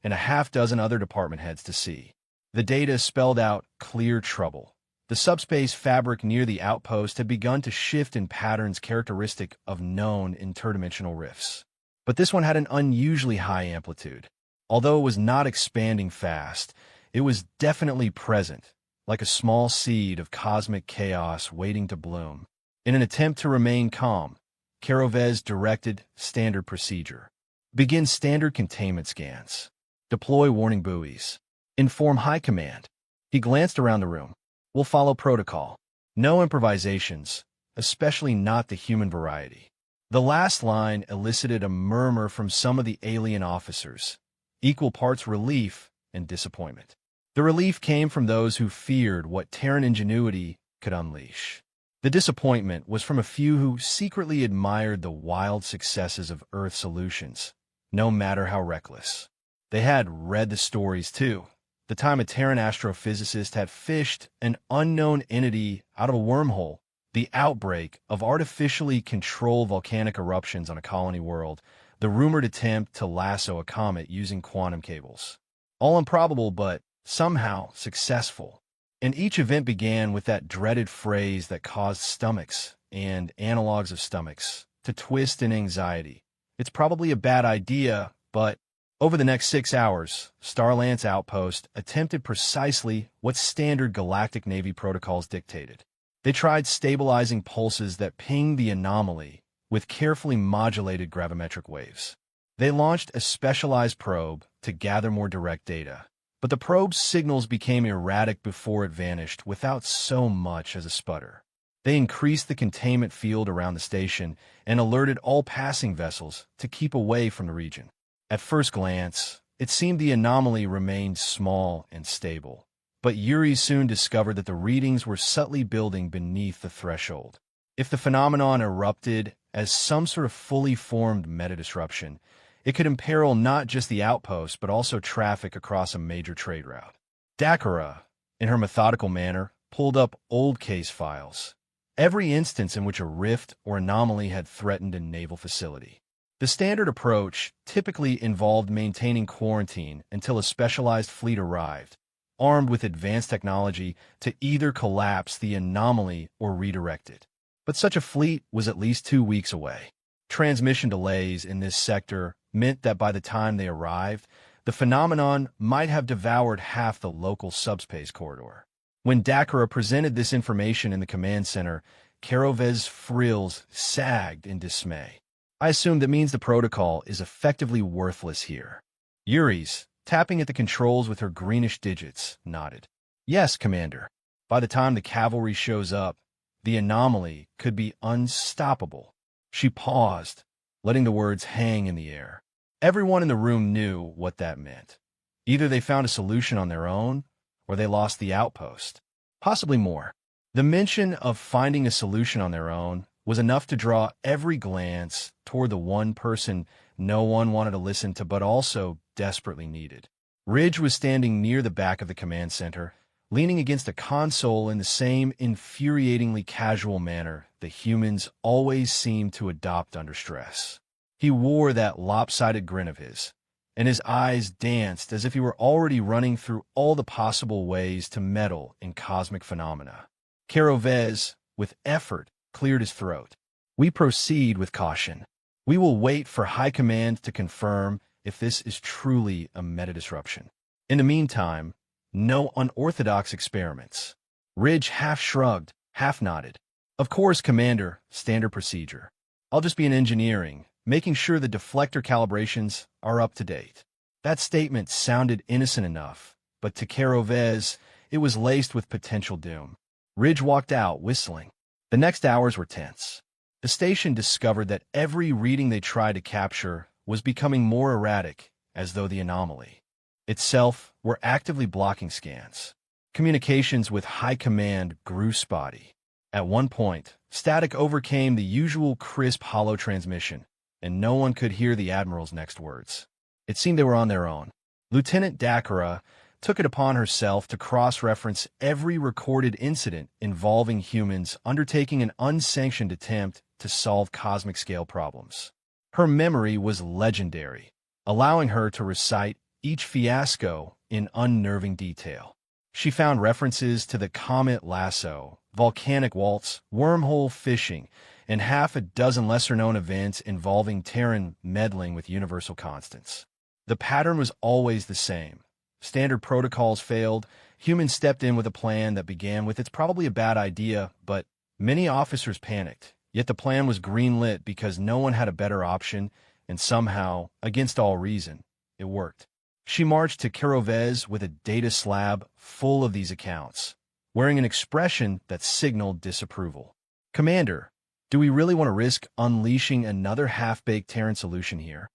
and a half-dozen other department heads to see. The data spelled out clear trouble. The subspace fabric near the outpost had begun to shift in patterns characteristic of known interdimensional rifts. But this one had an unusually high amplitude. Although it was not expanding fast, it was definitely present, like a small seed of cosmic chaos waiting to bloom. In an attempt to remain calm, Carovez directed standard procedure. Begin standard containment scans. Deploy warning buoys. Inform High Command. He glanced around the room. We'll follow protocol. No improvisations, especially not the human variety. The last line elicited a murmur from some of the alien officers, equal parts relief and disappointment. The relief came from those who feared what Terran ingenuity could unleash. The disappointment was from a few who secretly admired the wild successes of Earth solutions, no matter how reckless. They had read the stories, too. The time a Terran astrophysicist had fished an unknown entity out of a wormhole, the outbreak of artificially controlled volcanic eruptions on a colony world, the rumored attempt to lasso a comet using quantum cables. All improbable, but somehow successful. And each event began with that dreaded phrase that caused stomachs and analogs of stomachs to twist in anxiety. It's probably a bad idea, but... Over the next 6 hours, Starlance Outpost attempted precisely what standard Galactic Navy protocols dictated. They tried stabilizing pulses that pinged the anomaly with carefully modulated gravimetric waves. They launched a specialized probe to gather more direct data, but the probe's signals became erratic before it vanished without so much as a sputter. They increased the containment field around the station and alerted all passing vessels to keep away from the region. At first glance, it seemed the anomaly remained small and stable, but Yuri soon discovered that the readings were subtly building beneath the threshold. If the phenomenon erupted as some sort of fully formed meta-disruption, it could imperil not just the outpost but also traffic across a major trade route. Dakara, in her methodical manner, pulled up old case files. every instance in which a rift or anomaly had threatened a naval facility. The standard approach typically involved maintaining quarantine until a specialized fleet arrived, armed with advanced technology to either collapse the anomaly or redirect it. But such a fleet was at least 2 weeks away. Transmission delays in this sector meant that by the time they arrived, the phenomenon might have devoured half the local subspace corridor. When Dakara presented this information in the command center, Karovez's frills sagged in dismay. I assume that means the protocol is effectively worthless here. Yuri's, tapping at the controls with her greenish digits, nodded. Yes, Commander. By the time the cavalry shows up, the anomaly could be unstoppable. She paused, letting the words hang in the air. Everyone in the room knew what that meant. Either they found a solution on their own, or they lost the outpost. Possibly more. The mention of finding a solution on their own was enough to draw every glance toward the one person no one wanted to listen to but also desperately needed. Ridge was standing near the back of the command center, leaning against a console in the same infuriatingly casual manner the humans always seemed to adopt under stress. He wore that lopsided grin of his, and his eyes danced as if he were already running through all the possible ways to meddle in cosmic phenomena. Karovez, with effort, cleared his throat. We proceed with caution. We will wait for High Command to confirm if this is truly a meta-disruption. In the meantime, no unorthodox experiments. Ridge half shrugged, half nodded. Of course, Commander, standard procedure. I'll just be in engineering, making sure the deflector calibrations are up to date. That statement sounded innocent enough, but to Karovez, it was laced with potential doom. Ridge walked out, whistling. The next hours were tense. The station discovered that every reading they tried to capture was becoming more erratic, as though the anomaly itself were actively blocking scans. Communications with High Command grew spotty. At one point, static overcame the usual crisp hollow transmission, and no one could hear the Admiral's next words. It seemed they were on their own. Lieutenant Dakara took it upon herself to cross-reference every recorded incident involving humans undertaking an unsanctioned attempt to solve cosmic-scale problems. Her memory was legendary, allowing her to recite each fiasco in unnerving detail. She found references to the comet lasso, volcanic waltz, wormhole fishing, and half a dozen lesser-known events involving Terran meddling with universal constants. The pattern was always the same. Standard protocols failed, humans stepped in with a plan that began with "it's probably a bad idea," but many officers panicked. Yet the plan was greenlit because no one had a better option, and somehow, against all reason, it worked. She marched to Karovez with a data slab full of these accounts, wearing an expression that signaled disapproval. Commander, do we really want to risk unleashing another half-baked Terran solution here?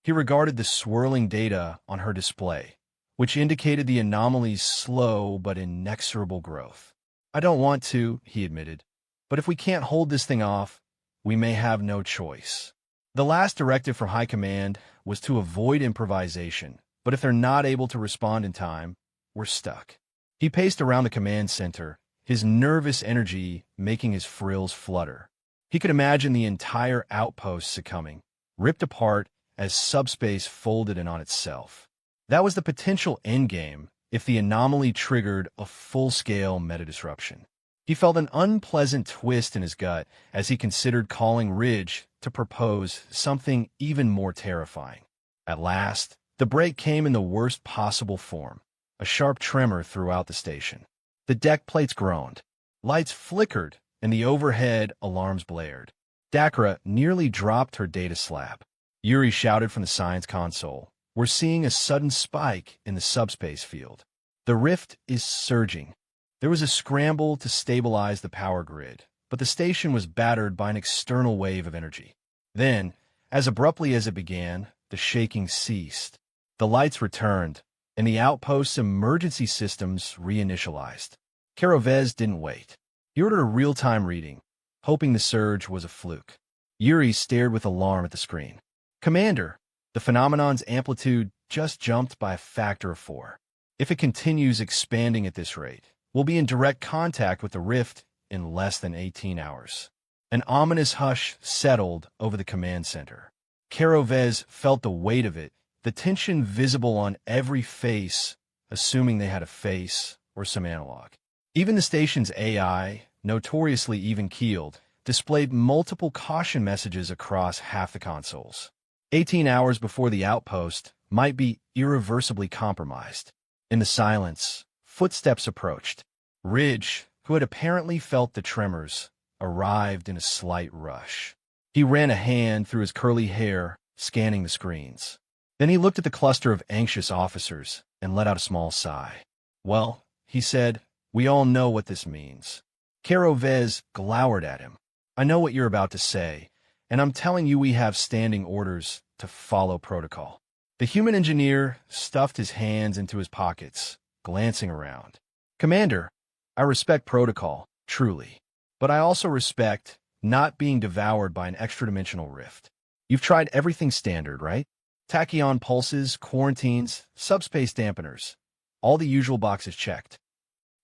He regarded the swirling data on her display, which indicated the anomaly's slow but inexorable growth. I don't want to, he admitted, but if we can't hold this thing off, we may have no choice. The last directive from High Command was to avoid improvisation, but if they're not able to respond in time, we're stuck. He paced around the command center, his nervous energy making his frills flutter. He could imagine the entire outpost succumbing, ripped apart as subspace folded in on itself. That was the potential endgame if the anomaly triggered a full-scale meta-disruption. He felt an unpleasant twist in his gut as he considered calling Ridge to propose something even more terrifying. At last, the break came in the worst possible form, a sharp tremor throughout the station. The deck plates groaned, lights flickered, and the overhead alarms blared. Dakara nearly dropped her data slab. Yuri shouted from the science console, "We're seeing a sudden spike in the subspace field. The rift is surging." There was a scramble to stabilize the power grid, but the station was battered by an external wave of energy. Then, as abruptly as it began, the shaking ceased. The lights returned, and the outpost's emergency systems reinitialized. Karovez didn't wait. He ordered a real-time reading, hoping the surge was a fluke. Yuri stared with alarm at the screen. "Commander, the phenomenon's amplitude just jumped by a factor of 4. If it continues expanding at this rate, we'll be in direct contact with the rift in less than 18 hours. An ominous hush settled over the command center. Carovez felt the weight of it, the tension visible on every face, assuming they had a face or some analog. Even the station's AI, notoriously even-keeled, displayed multiple caution messages across half the consoles. 18 hours before the outpost might be irreversibly compromised. In the silence, footsteps approached. Ridge, who had apparently felt the tremors, arrived in a slight rush. He ran a hand through his curly hair, scanning the screens. Then he looked at the cluster of anxious officers and let out a small sigh. "Well," he said, "we all know what this means." Carovez glowered at him. "I know what you're about to say, and I'm telling you we have standing orders to follow protocol." The human engineer stuffed his hands into his pockets, glancing around. "Commander, I respect protocol, truly. But I also respect not being devoured by an extra-dimensional rift. You've tried everything standard, right? Tachyon pulses, quarantines, subspace dampeners. All the usual boxes checked."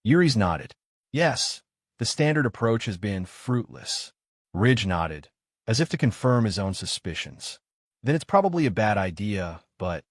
Yuri's nodded. "Yes, the standard approach has been fruitless." Ridge nodded, as if to confirm his own suspicions. "Then it's probably a bad idea, but—"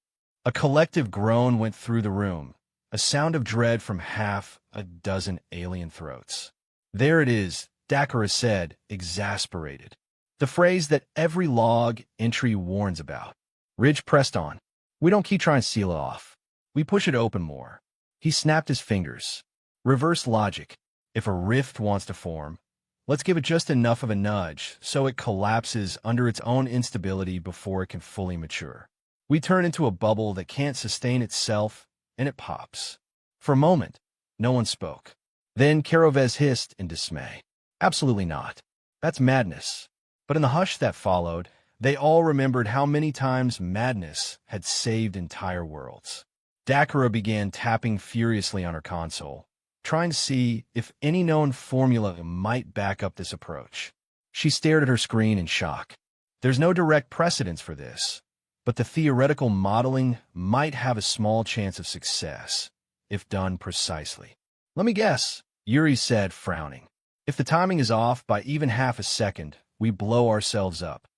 A collective groan went through the room, a sound of dread from half a dozen alien throats. "There it is," Dakara said, exasperated. "The phrase that every log entry warns about." Ridge pressed on. "We don't keep trying to seal it off. We push it open more." He snapped his fingers. "Reverse logic. If a rift wants to form, let's give it just enough of a nudge so it collapses under its own instability before it can fully mature. We turn into a bubble that can't sustain itself, and it pops." For a moment, no one spoke. Then Carovez hissed in dismay. "Absolutely not. That's madness." But in the hush that followed, they all remembered how many times madness had saved entire worlds. Dakara began tapping furiously on her console, trying to see if any known formula might back up this approach. She stared at her screen in shock. There's no direct precedence for this, but the theoretical modeling might have a small chance of success, if done precisely. "Let me guess," Yuri said, frowning. "If the timing is off by even half a second, we blow ourselves up."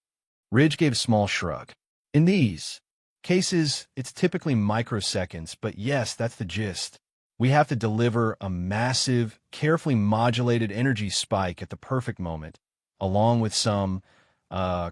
Ridge gave a small shrug. "In these cases, it's typically microseconds, but yes, that's the gist. We have to deliver a massive, carefully modulated energy spike at the perfect moment, along with some,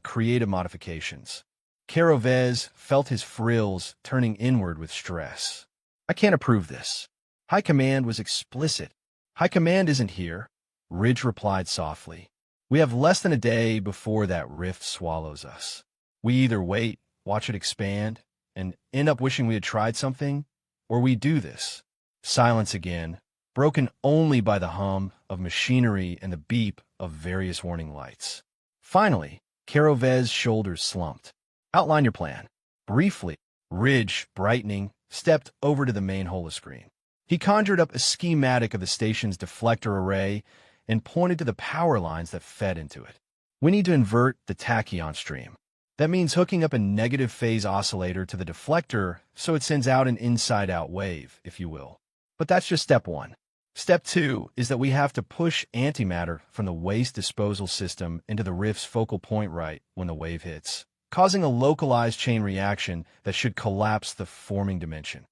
creative modifications." Carovez felt his frills turning inward with stress. "I can't approve this." High Command was explicit. "High Command isn't here," Ridge replied softly. "We have less than a day before that rift swallows us. We either wait, watch it expand, and end up wishing we had tried something, or we do this." Silence again, broken only by the hum of machinery and the beep of various warning lights. Finally, Carovez's shoulders slumped. "Outline your plan." Briefly, Ridge, brightening, stepped over to the main holoscreen. He conjured up a schematic of the station's deflector array and pointed to the power lines that fed into it. "We need to invert the tachyon stream. That means hooking up a negative phase oscillator to the deflector so it sends out an inside-out wave, if you will. But that's just step one. Step two is that we have to push antimatter from the waste disposal system into the rift's focal point right when the wave hits, causing a localized chain reaction that should collapse the forming dimension."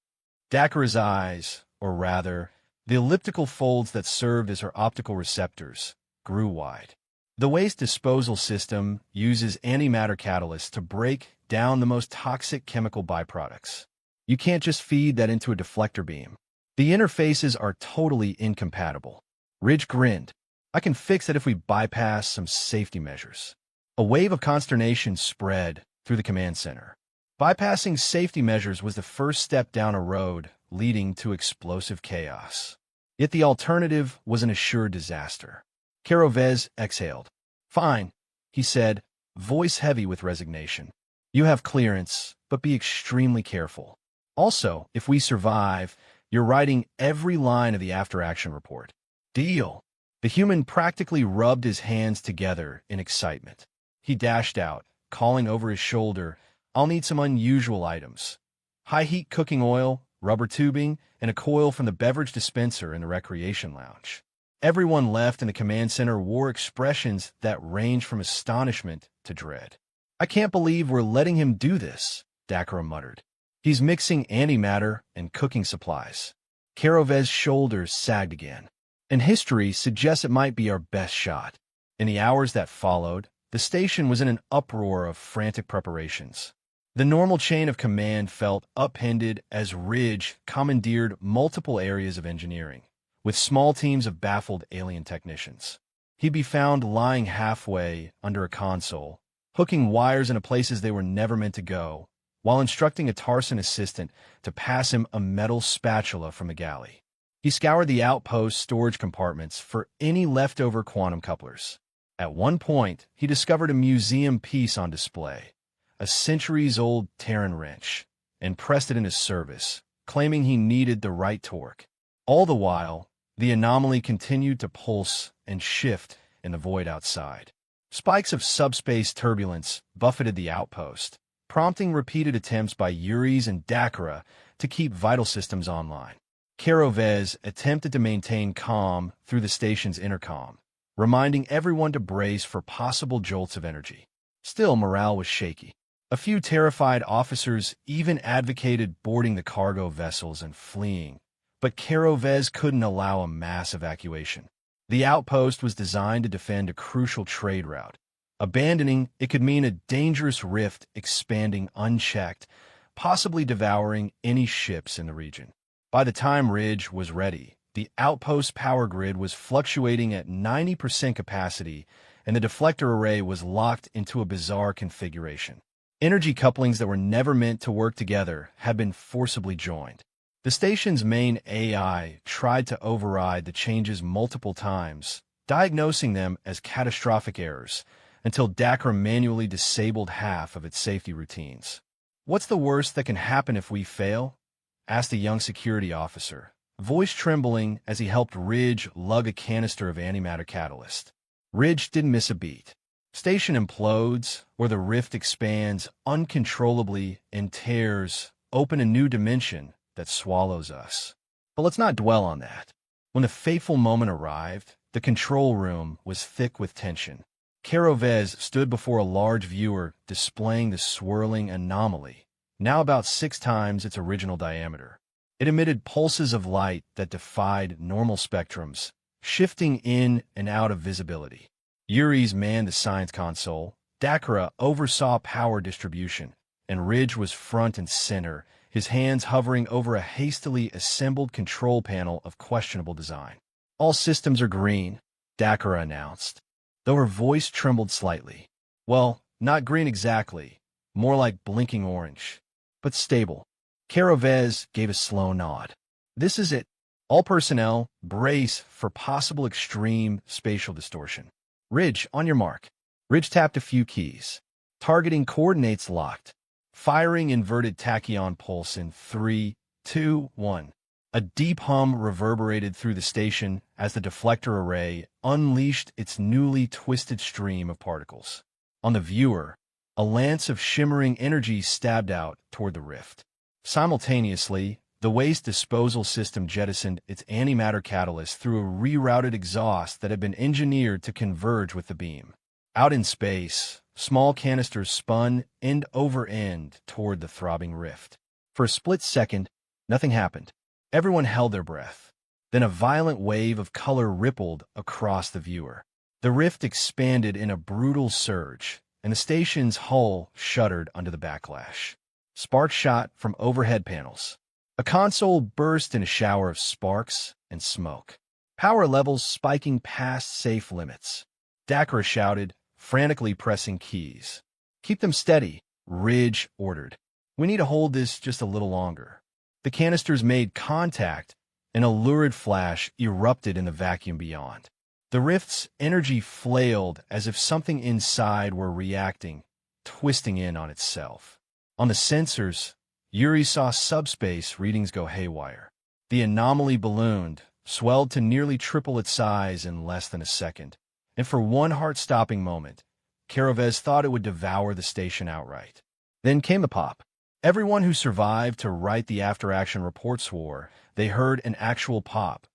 Dakara's eyes, or rather, the elliptical folds that served as her optical receptors, grew wide. "The waste disposal system uses antimatter catalysts to break down the most toxic chemical byproducts. You can't just feed that into a deflector beam. The interfaces are totally incompatible." Ridge grinned. "I can fix it if we bypass some safety measures." A wave of consternation spread through the command center. Bypassing safety measures was the first step down a road leading to explosive chaos. Yet the alternative was an assured disaster. Carovez exhaled. "Fine," he said, voice heavy with resignation. "You have clearance, but be extremely careful. Also, if we survive, you're writing every line of the after-action report." "Deal." The human practically rubbed his hands together in excitement. He dashed out, calling over his shoulder, "I'll need some unusual items. High-heat cooking oil, rubber tubing, and a coil from the beverage dispenser in the recreation lounge." Everyone left in the command center wore expressions that ranged from astonishment to dread. "I can't believe we're letting him do this," Dakara muttered. "He's mixing antimatter and cooking supplies." Karavez's shoulders sagged again. "And history suggests it might be our best shot." In the hours that followed, the station was in an uproar of frantic preparations. The normal chain of command felt upended as Ridge commandeered multiple areas of engineering, with small teams of baffled alien technicians. He'd be found lying halfway under a console, hooking wires into places they were never meant to go, while instructing a Tarsan assistant to pass him a metal spatula from the galley. He scoured the outpost storage compartments for any leftover quantum couplers. At one point, he discovered a museum piece on display, a centuries-old Terran wrench, and pressed it into service, claiming he needed the right torque. All the while, the anomaly continued to pulse and shift in the void outside. Spikes of subspace turbulence buffeted the outpost, prompting repeated attempts by Uris and Dakara to keep vital systems online. Karovez attempted to maintain calm through the station's intercom, reminding everyone to brace for possible jolts of energy. Still, morale was shaky. A few terrified officers even advocated boarding the cargo vessels and fleeing, but Karovez couldn't allow a mass evacuation. The outpost was designed to defend a crucial trade route. Abandoning it could mean a dangerous rift expanding unchecked, possibly devouring any ships in the region. By the time Ridge was ready, the outpost power grid was fluctuating at 90% capacity, and the deflector array was locked into a bizarre configuration. Energy couplings that were never meant to work together had been forcibly joined. The station's main AI tried to override the changes multiple times, diagnosing them as catastrophic errors, until Dakar manually disabled half of its safety routines. "What's the worst that can happen if we fail?" asked a young security officer, voice trembling as he helped Ridge lug a canister of antimatter catalyst. Ridge didn't miss a beat. "Station implodes, or the rift expands uncontrollably and tears open a new dimension that swallows us. But let's not dwell on that." When the fateful moment arrived, the control room was thick with tension. Karovez stood before a large viewer displaying the swirling anomaly, now about 6 times its original diameter. It emitted pulses of light that defied normal spectrums, shifting in and out of visibility. Uris manned the science console, Dakara oversaw power distribution, and Ridge was front and center, his hands hovering over a hastily assembled control panel of questionable design. "All systems are green," Dakara announced, though her voice trembled slightly. "Well, not green exactly, more like blinking orange, but stable." Karovez gave a slow nod. "This is it. All personnel, brace for possible extreme spatial distortion. Ridge, on your mark." Ridge tapped a few keys. Targeting coordinates locked. Firing inverted tachyon pulse in 3, 2, 1. A deep hum reverberated through the station as the deflector array unleashed its newly twisted stream of particles. On the viewer, a lance of shimmering energy stabbed out toward the rift. Simultaneously, the waste disposal system jettisoned its antimatter catalyst through a rerouted exhaust that had been engineered to converge with the beam. Out in space, small canisters spun end over end toward the throbbing rift. For a split second, nothing happened. Everyone held their breath. Then a violent wave of color rippled across the viewer. The rift expanded in a brutal surge, and the station's hull shuddered under the backlash. Sparks shot from overhead panels. A console burst in a shower of sparks and smoke, power levels spiking past safe limits. Dakara shouted, frantically pressing keys. "Keep them steady," Ridge ordered. "We need to hold this just a little longer." The canisters made contact, and a lurid flash erupted in the vacuum beyond. The rift's energy flailed as if something inside were reacting, twisting in on itself. On the sensors, Yuri saw subspace readings go haywire. The anomaly ballooned, swelled to nearly triple its size in less than a second, and for one heart-stopping moment, Karovez thought it would devour the station outright. Then came the pop. Everyone who survived to write the after-action report swore they heard an actual pop,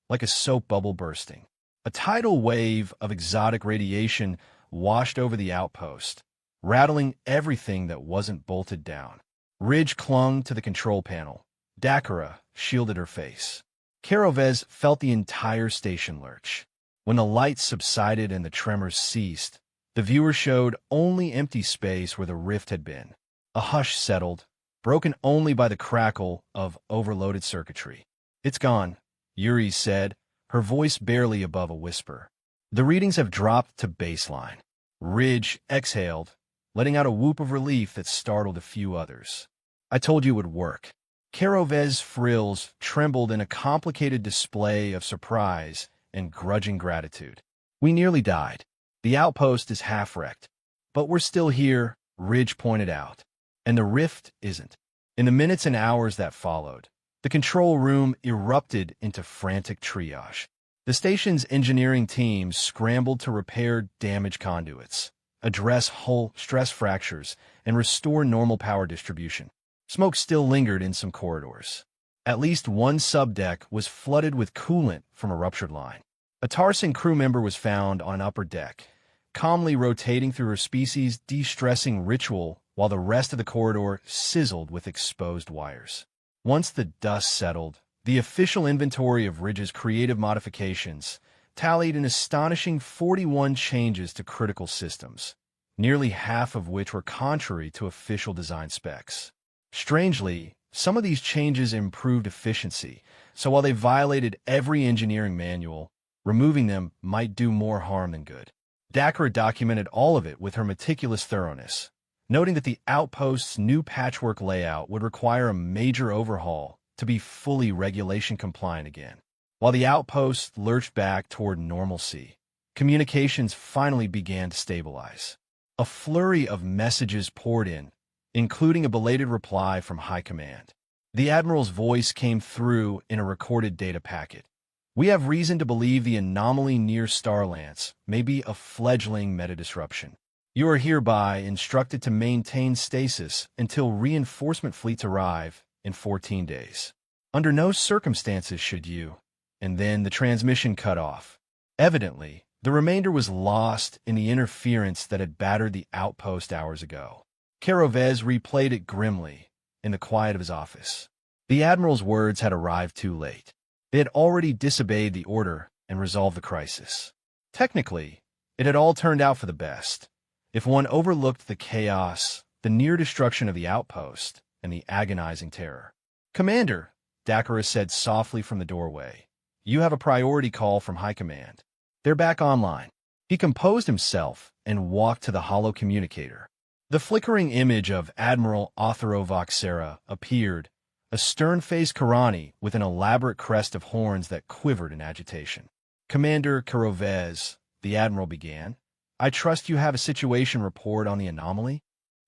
like a soap bubble bursting. A tidal wave of exotic radiation washed over the outpost, rattling everything that wasn't bolted down. Ridge clung to the control panel. Dakara shielded her face. Karovez felt the entire station lurch. When the lights subsided and the tremors ceased, the viewer showed only empty space where the rift had been. A hush settled, broken only by the crackle of overloaded circuitry. "It's gone," Yuri said, her voice barely above a whisper. "The readings have dropped to baseline." Ridge exhaled, letting out a whoop of relief that startled a few others. "I told you it would work." Karovez's frills trembled in a complicated display of surprise and grudging gratitude. "We nearly died. The outpost is half-wrecked. But we're still here," Ridge pointed out. "And the rift isn't." In the minutes and hours that followed, the control room erupted into frantic triage. The station's engineering teams scrambled to repair damaged conduits, address hull stress fractures, and restore normal power distribution. Smoke still lingered in some corridors. At least one subdeck was flooded with coolant from a ruptured line. A Tarsan crew member was found on an upper deck, calmly rotating through her species' de-stressing ritual while the rest of the corridor sizzled with exposed wires. Once the dust settled, the official inventory of Ridge's creative modifications tallied an astonishing 41 changes to critical systems, nearly half of which were contrary to official design specs. Strangely, some of these changes improved efficiency, so while they violated every engineering manual, removing them might do more harm than good. Dakara documented all of it with her meticulous thoroughness, noting that the outpost's new patchwork layout would require a major overhaul to be fully regulation compliant again. While the outpost lurched back toward normalcy, communications finally began to stabilize. A flurry of messages poured in, including a belated reply from High Command. The Admiral's voice came through in a recorded data packet. "We have reason to believe the anomaly near Starlance may be a fledgling meta-disruption. You are hereby instructed to maintain stasis until reinforcement fleets arrive in 14 days. Under no circumstances should you..." And then the transmission cut off. Evidently, the remainder was lost in the interference that had battered the outpost hours ago. Karovez replayed it grimly in the quiet of his office. The Admiral's words had arrived too late. They had already disobeyed the order and resolved the crisis. Technically, it had all turned out for the best, if one overlooked the chaos, the near destruction of the outpost, and the agonizing terror. "Commander," Dakara said softly from the doorway, "you have a priority call from High Command. They're back online." He composed himself and walked to the hollow communicator. The flickering image of Admiral Othero Voxera appeared, a stern-faced Karani with an elaborate crest of horns that quivered in agitation. "Commander Karovez," the Admiral began, "I trust you have a situation report on the anomaly?"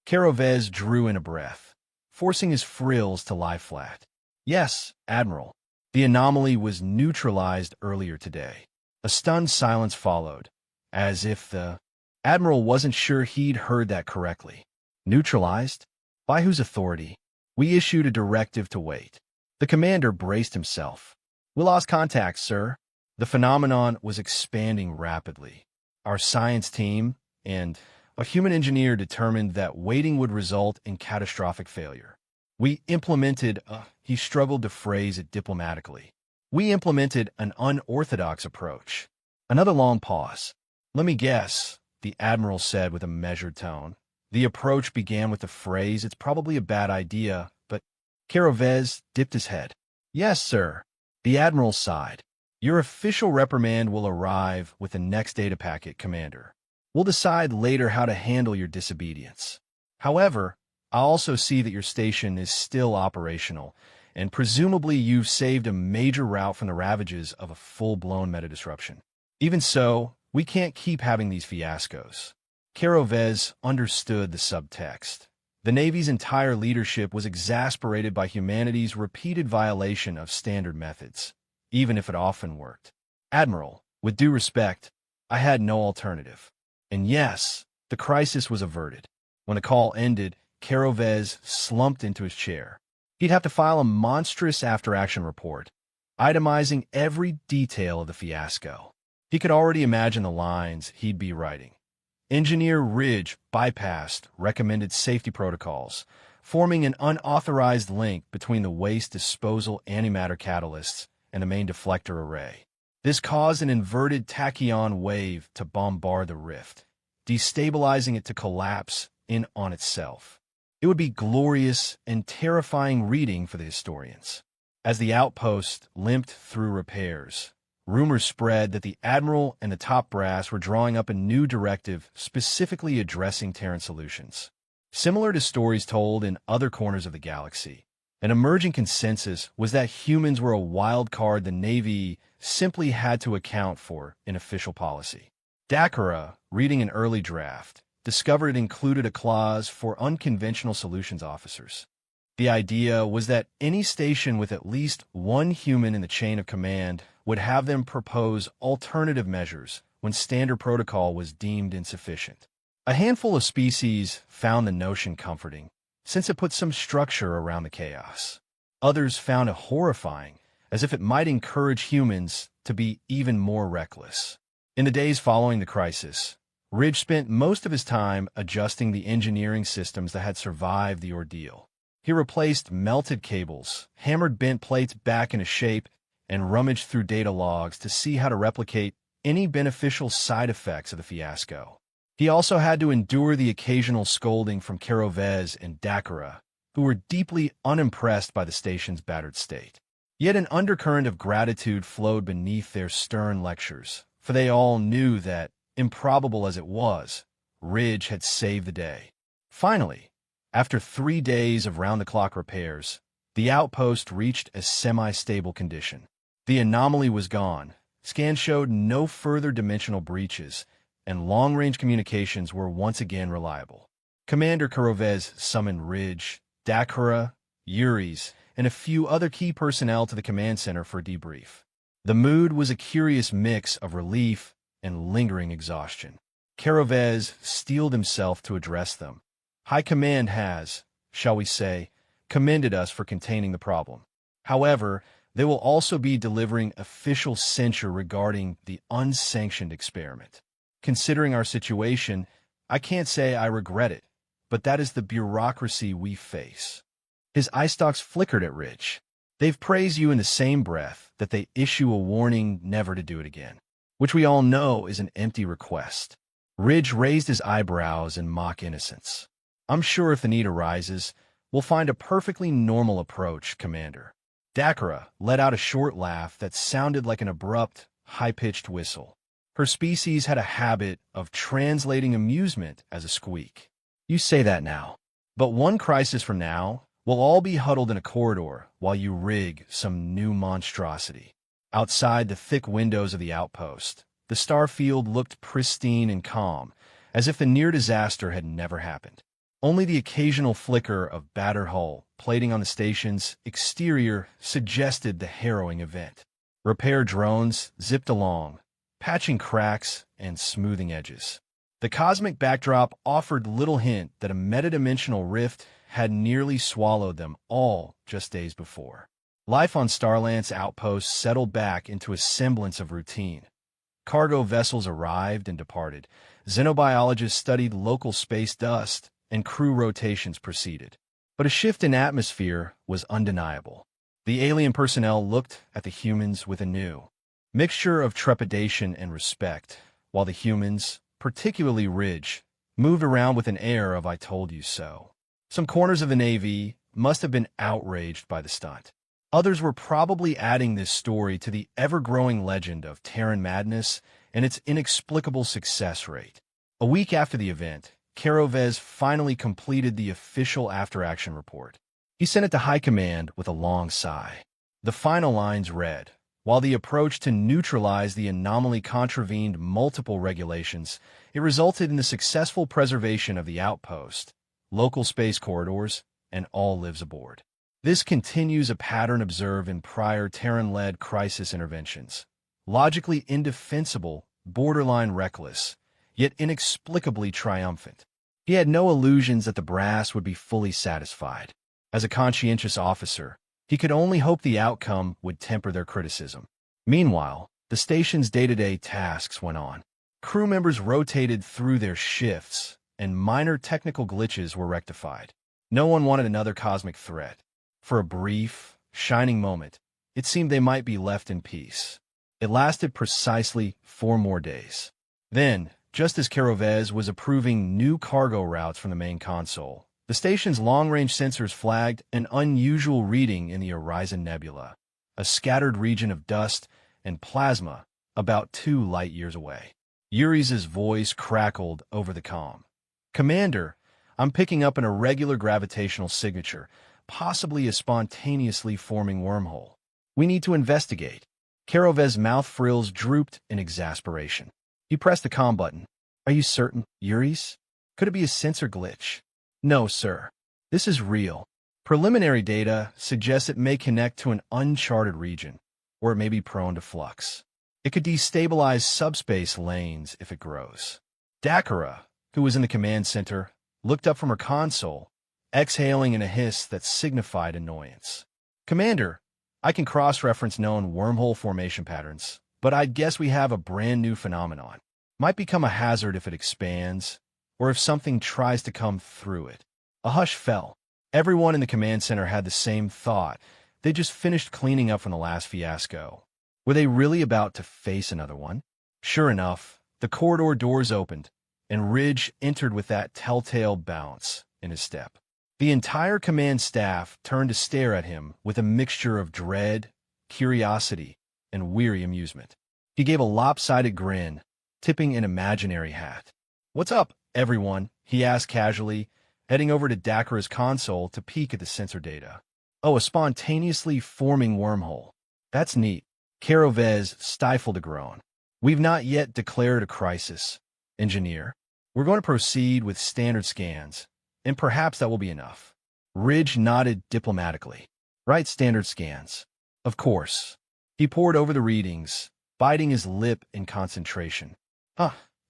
Karovez drew in a breath, forcing his frills to lie flat. "Yes, Admiral. The anomaly was neutralized earlier today." A stunned silence followed, as if the Admiral wasn't sure he'd heard that correctly. "Neutralized? By whose authority?" "We issued a directive to wait." The commander braced himself. "We lost contact, sir." The phenomenon was expanding rapidly. Our science team and a human engineer determined that waiting would result in catastrophic failure. We implemented he struggled to phrase it diplomatically. "We implemented an unorthodox approach." Another long pause. "Let me guess," the Admiral said with a measured tone. "The approach began with the phrase, 'It's probably a bad idea, but—'" Karovez dipped his head. "Yes, sir." The Admiral sighed. "Your official reprimand will arrive with the next data packet, Commander. We'll decide later how to handle your disobedience. However, I also see that your station is still operational, and presumably you've saved a major route from the ravages of a full-blown meta-disruption. Even so, we can't keep having these fiascos." Karovez understood the subtext. The Navy's entire leadership was exasperated by humanity's repeated violation of standard methods, even if it often worked. "Admiral, with due respect, I had no alternative." And yes, the crisis was averted. When the call ended, Karovez slumped into his chair. He'd have to file a monstrous after-action report, itemizing every detail of the fiasco. He could already imagine the lines he'd be writing. Engineer Ridge bypassed recommended safety protocols, forming an unauthorized link between the waste disposal antimatter catalysts and the main deflector array. This caused an inverted tachyon wave to bombard the rift, destabilizing it to collapse in on itself. It would be glorious and terrifying reading for the historians. As the outpost limped through repairs, rumors spread that the admiral and the top brass were drawing up a new directive specifically addressing Terran solutions. Similar to stories told in other corners of the galaxy, an emerging consensus was that humans were a wild card the Navy simply had to account for in official policy. Dakara, reading an early draft, discovered it included a clause for unconventional solutions officers. The idea was that any station with at least one human in the chain of command would have them propose alternative measures when standard protocol was deemed insufficient. A handful of species found the notion comforting, since it put some structure around the chaos. Others found it horrifying, as if it might encourage humans to be even more reckless. In the days following the crisis, Ridge spent most of his time adjusting the engineering systems that had survived the ordeal. He replaced melted cables, hammered bent plates back into shape, and rummaged through data logs to see how to replicate any beneficial side effects of the fiasco. He also had to endure the occasional scolding from Carovez and Dakara, who were deeply unimpressed by the station's battered state. Yet an undercurrent of gratitude flowed beneath their stern lectures, for they all knew that, improbable as it was, Ridge had saved the day. Finally, after 3 days of round-the-clock repairs, the outpost reached a semi-stable condition. The anomaly was gone, scans showed no further dimensional breaches, and long-range communications were once again reliable. Commander Carovez summoned Ridge, Dakara, Uris, and a few other key personnel to the command center for a debrief. The mood was a curious mix of relief and lingering exhaustion. Carovez steeled himself to address them. High Command has, shall we say, commended us for containing the problem. However, they will also be delivering official censure regarding the unsanctioned experiment. Considering our situation, I can't say I regret it, but that is the bureaucracy we face. His eye stalks flickered at Ridge. They've praised you in the same breath that they issue a warning never to do it again, which we all know is an empty request. Ridge raised his eyebrows in mock innocence. I'm sure if the need arises, we'll find a perfectly normal approach, Commander. Dakara let out a short laugh that sounded like an abrupt, high-pitched whistle. Her species had a habit of translating amusement as a squeak. You say that now. But one crisis from now, we'll all be huddled in a corridor while you rig some new monstrosity. Outside the thick windows of the outpost, the star field looked pristine and calm, as if the near disaster had never happened. Only the occasional flicker of battered hull plating on the station's exterior suggested the harrowing event. Repair drones zipped along, patching cracks and smoothing edges. The cosmic backdrop offered little hint that a metadimensional rift had nearly swallowed them all just days before. Life on Starlant's outpost settled back into a semblance of routine. Cargo vessels arrived and departed. Xenobiologists studied local space dust, and crew rotations proceeded. But a shift in atmosphere was undeniable. The alien personnel looked at the humans with a new mixture of trepidation and respect, while the humans, particularly Ridge, moved around with an air of "I told you so." Some corners of the Navy must have been outraged by the stunt. Others were probably adding this story to the ever-growing legend of Terran madness and its inexplicable success rate. A week after the event, Carovez finally completed the official after-action report. He sent it to High Command with a long sigh. The final lines read, "While the approach to neutralize the anomaly contravened multiple regulations, it resulted in the successful preservation of the outpost, local space corridors, and all lives aboard. This continues a pattern observed in prior Terran-led crisis interventions. Logically indefensible, borderline reckless, yet inexplicably triumphant." He had no illusions that the brass would be fully satisfied. As a conscientious officer, he could only hope the outcome would temper their criticism. Meanwhile, the station's day-to-day tasks went on. Crew members rotated through their shifts, and minor technical glitches were rectified. No one wanted another cosmic threat. For a brief, shining moment, it seemed they might be left in peace. It lasted precisely 4 more days. Then, just as Carovez was approving new cargo routes from the main console, the station's long-range sensors flagged an unusual reading in the Horizon Nebula, a scattered region of dust and plasma about 2 light-years away. Yuri's voice crackled over the comm. "Commander, I'm picking up an irregular gravitational signature, possibly a spontaneously forming wormhole. We need to investigate." Carovez's mouth frills drooped in exasperation. He pressed the comm button. "Are you certain, Yuri's? Could it be a sensor glitch?" "No, sir. This is real. Preliminary data suggests it may connect to an uncharted region, or it may be prone to flux. It could destabilize subspace lanes if it grows." Dakara, who was in the command center, looked up from her console, exhaling in a hiss that signified annoyance. "Commander, I can cross-reference known wormhole formation patterns, but I'd guess we have a brand-new phenomenon. Might become a hazard if it expands, or if something tries to come through it." A hush fell. Everyone in the command center had the same thought. They just finished cleaning up from the last fiasco. Were they really about to face another one? Sure enough, the corridor doors opened, and Ridge entered with that telltale bounce in his step. The entire command staff turned to stare at him with a mixture of dread, curiosity, and weary amusement. He gave a lopsided grin, tipping an imaginary hat. "What's up, everyone?" he asked casually, heading over to Dakara's console to peek at the sensor data. "Oh, a spontaneously forming wormhole. That's neat." Carovez stifled a groan. "We've not yet declared a crisis, Engineer. We're going to proceed with standard scans, and perhaps that will be enough." Ridge nodded diplomatically. "Right, standard scans. Of course." He pored over the readings, biting his lip in concentration.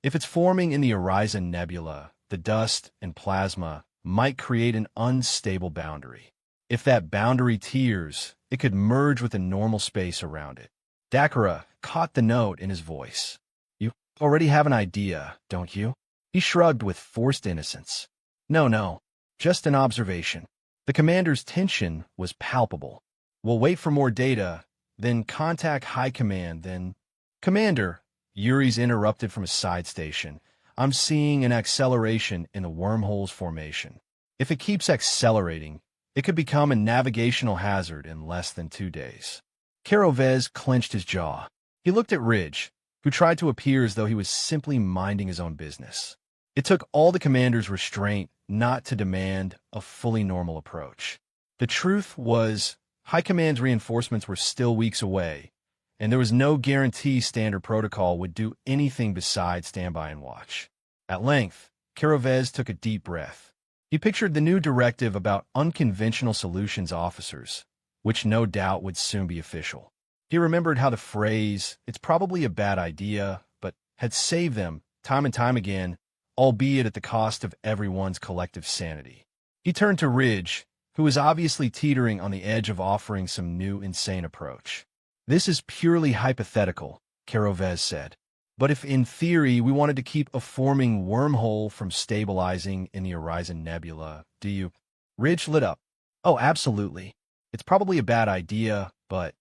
If it's forming in the Horizon Nebula, the dust and plasma might create an unstable boundary. If that boundary tears, it could merge with the normal space around it." Dakara caught the note in his voice. "You already have an idea, don't you?" He shrugged with forced innocence. No, just an observation." The commander's tension was palpable. "We'll wait for more data, then contact High Command, then—" "Commander," Yuri's interrupted from a side station, "I'm seeing an acceleration in the wormhole's formation. If it keeps accelerating, it could become a navigational hazard in less than 2 days." Carovez clenched his jaw. He looked at Ridge, who tried to appear as though he was simply minding his own business. It took all the commander's restraint not to demand a fully normal approach. The truth was, High Command's reinforcements were still weeks away, and there was no guarantee standard protocol would do anything besides stand by and watch. At length, Carovez took a deep breath. He pictured the new directive about unconventional solutions officers, which no doubt would soon be official. He remembered how the phrase, "it's probably a bad idea," but had saved them time and time again, albeit at the cost of everyone's collective sanity. He turned to Ridge, who was obviously teetering on the edge of offering some new insane approach. "This is purely hypothetical," Carovez said. "But if in theory we wanted to keep a forming wormhole from stabilizing in the Horizon Nebula, do you—" Ridge lit up. "Oh, absolutely. It's probably a bad idea, but—"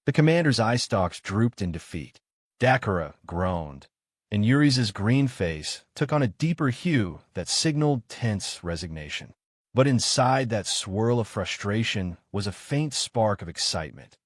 The commander's eye stalks drooped in defeat. Dakara groaned, and Yuri's green face took on a deeper hue that signaled tense resignation. But inside that swirl of frustration was a faint spark of excitement,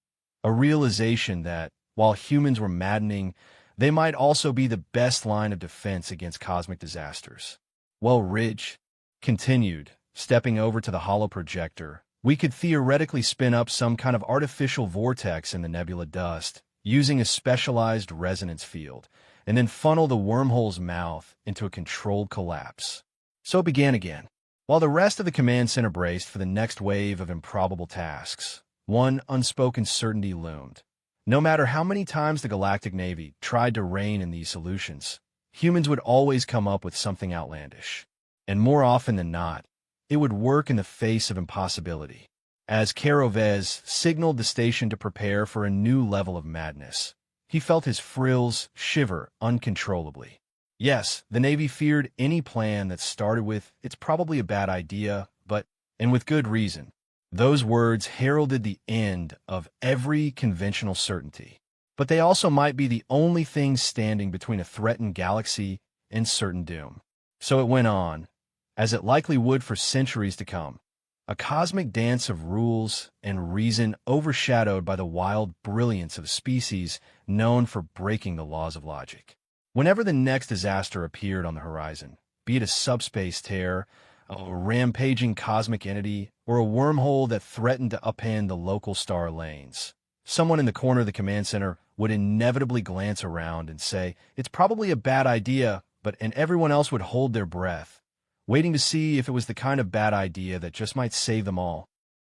a realization that, while humans were maddening, they might also be the best line of defense against cosmic disasters. "Well, Ridge," continued, stepping over to the hollow projector, "we could theoretically spin up some kind of artificial vortex in the nebula dust, using a specialized resonance field, and then funnel the wormhole's mouth into a controlled collapse." So it began again. While the rest of the command center braced for the next wave of improbable tasks, one unspoken certainty loomed. No matter how many times the Galactic Navy tried to rein in these solutions, humans would always come up with something outlandish. And more often than not, it would work in the face of impossibility. As Carovez signaled the station to prepare for a new level of madness, He felt his frills shiver uncontrollably. Yes, the Navy feared any plan that started with, "It's probably a bad idea, but," and with good reason. Those words heralded the end of every conventional certainty. But they also might be the only thing standing between a threatened galaxy and certain doom. So it went on, as it likely would for centuries to come, a cosmic dance of rules and reason overshadowed by the wild brilliance of a species known for breaking the laws of logic. Whenever the next disaster appeared on the horizon, be it a subspace tear, a rampaging cosmic entity, or a wormhole that threatened to upend the local star lanes, someone in the corner of the command center would inevitably glance around and say, "It's probably a bad idea," and everyone else would hold their breath, waiting to see if it was the kind of bad idea that just might save them all.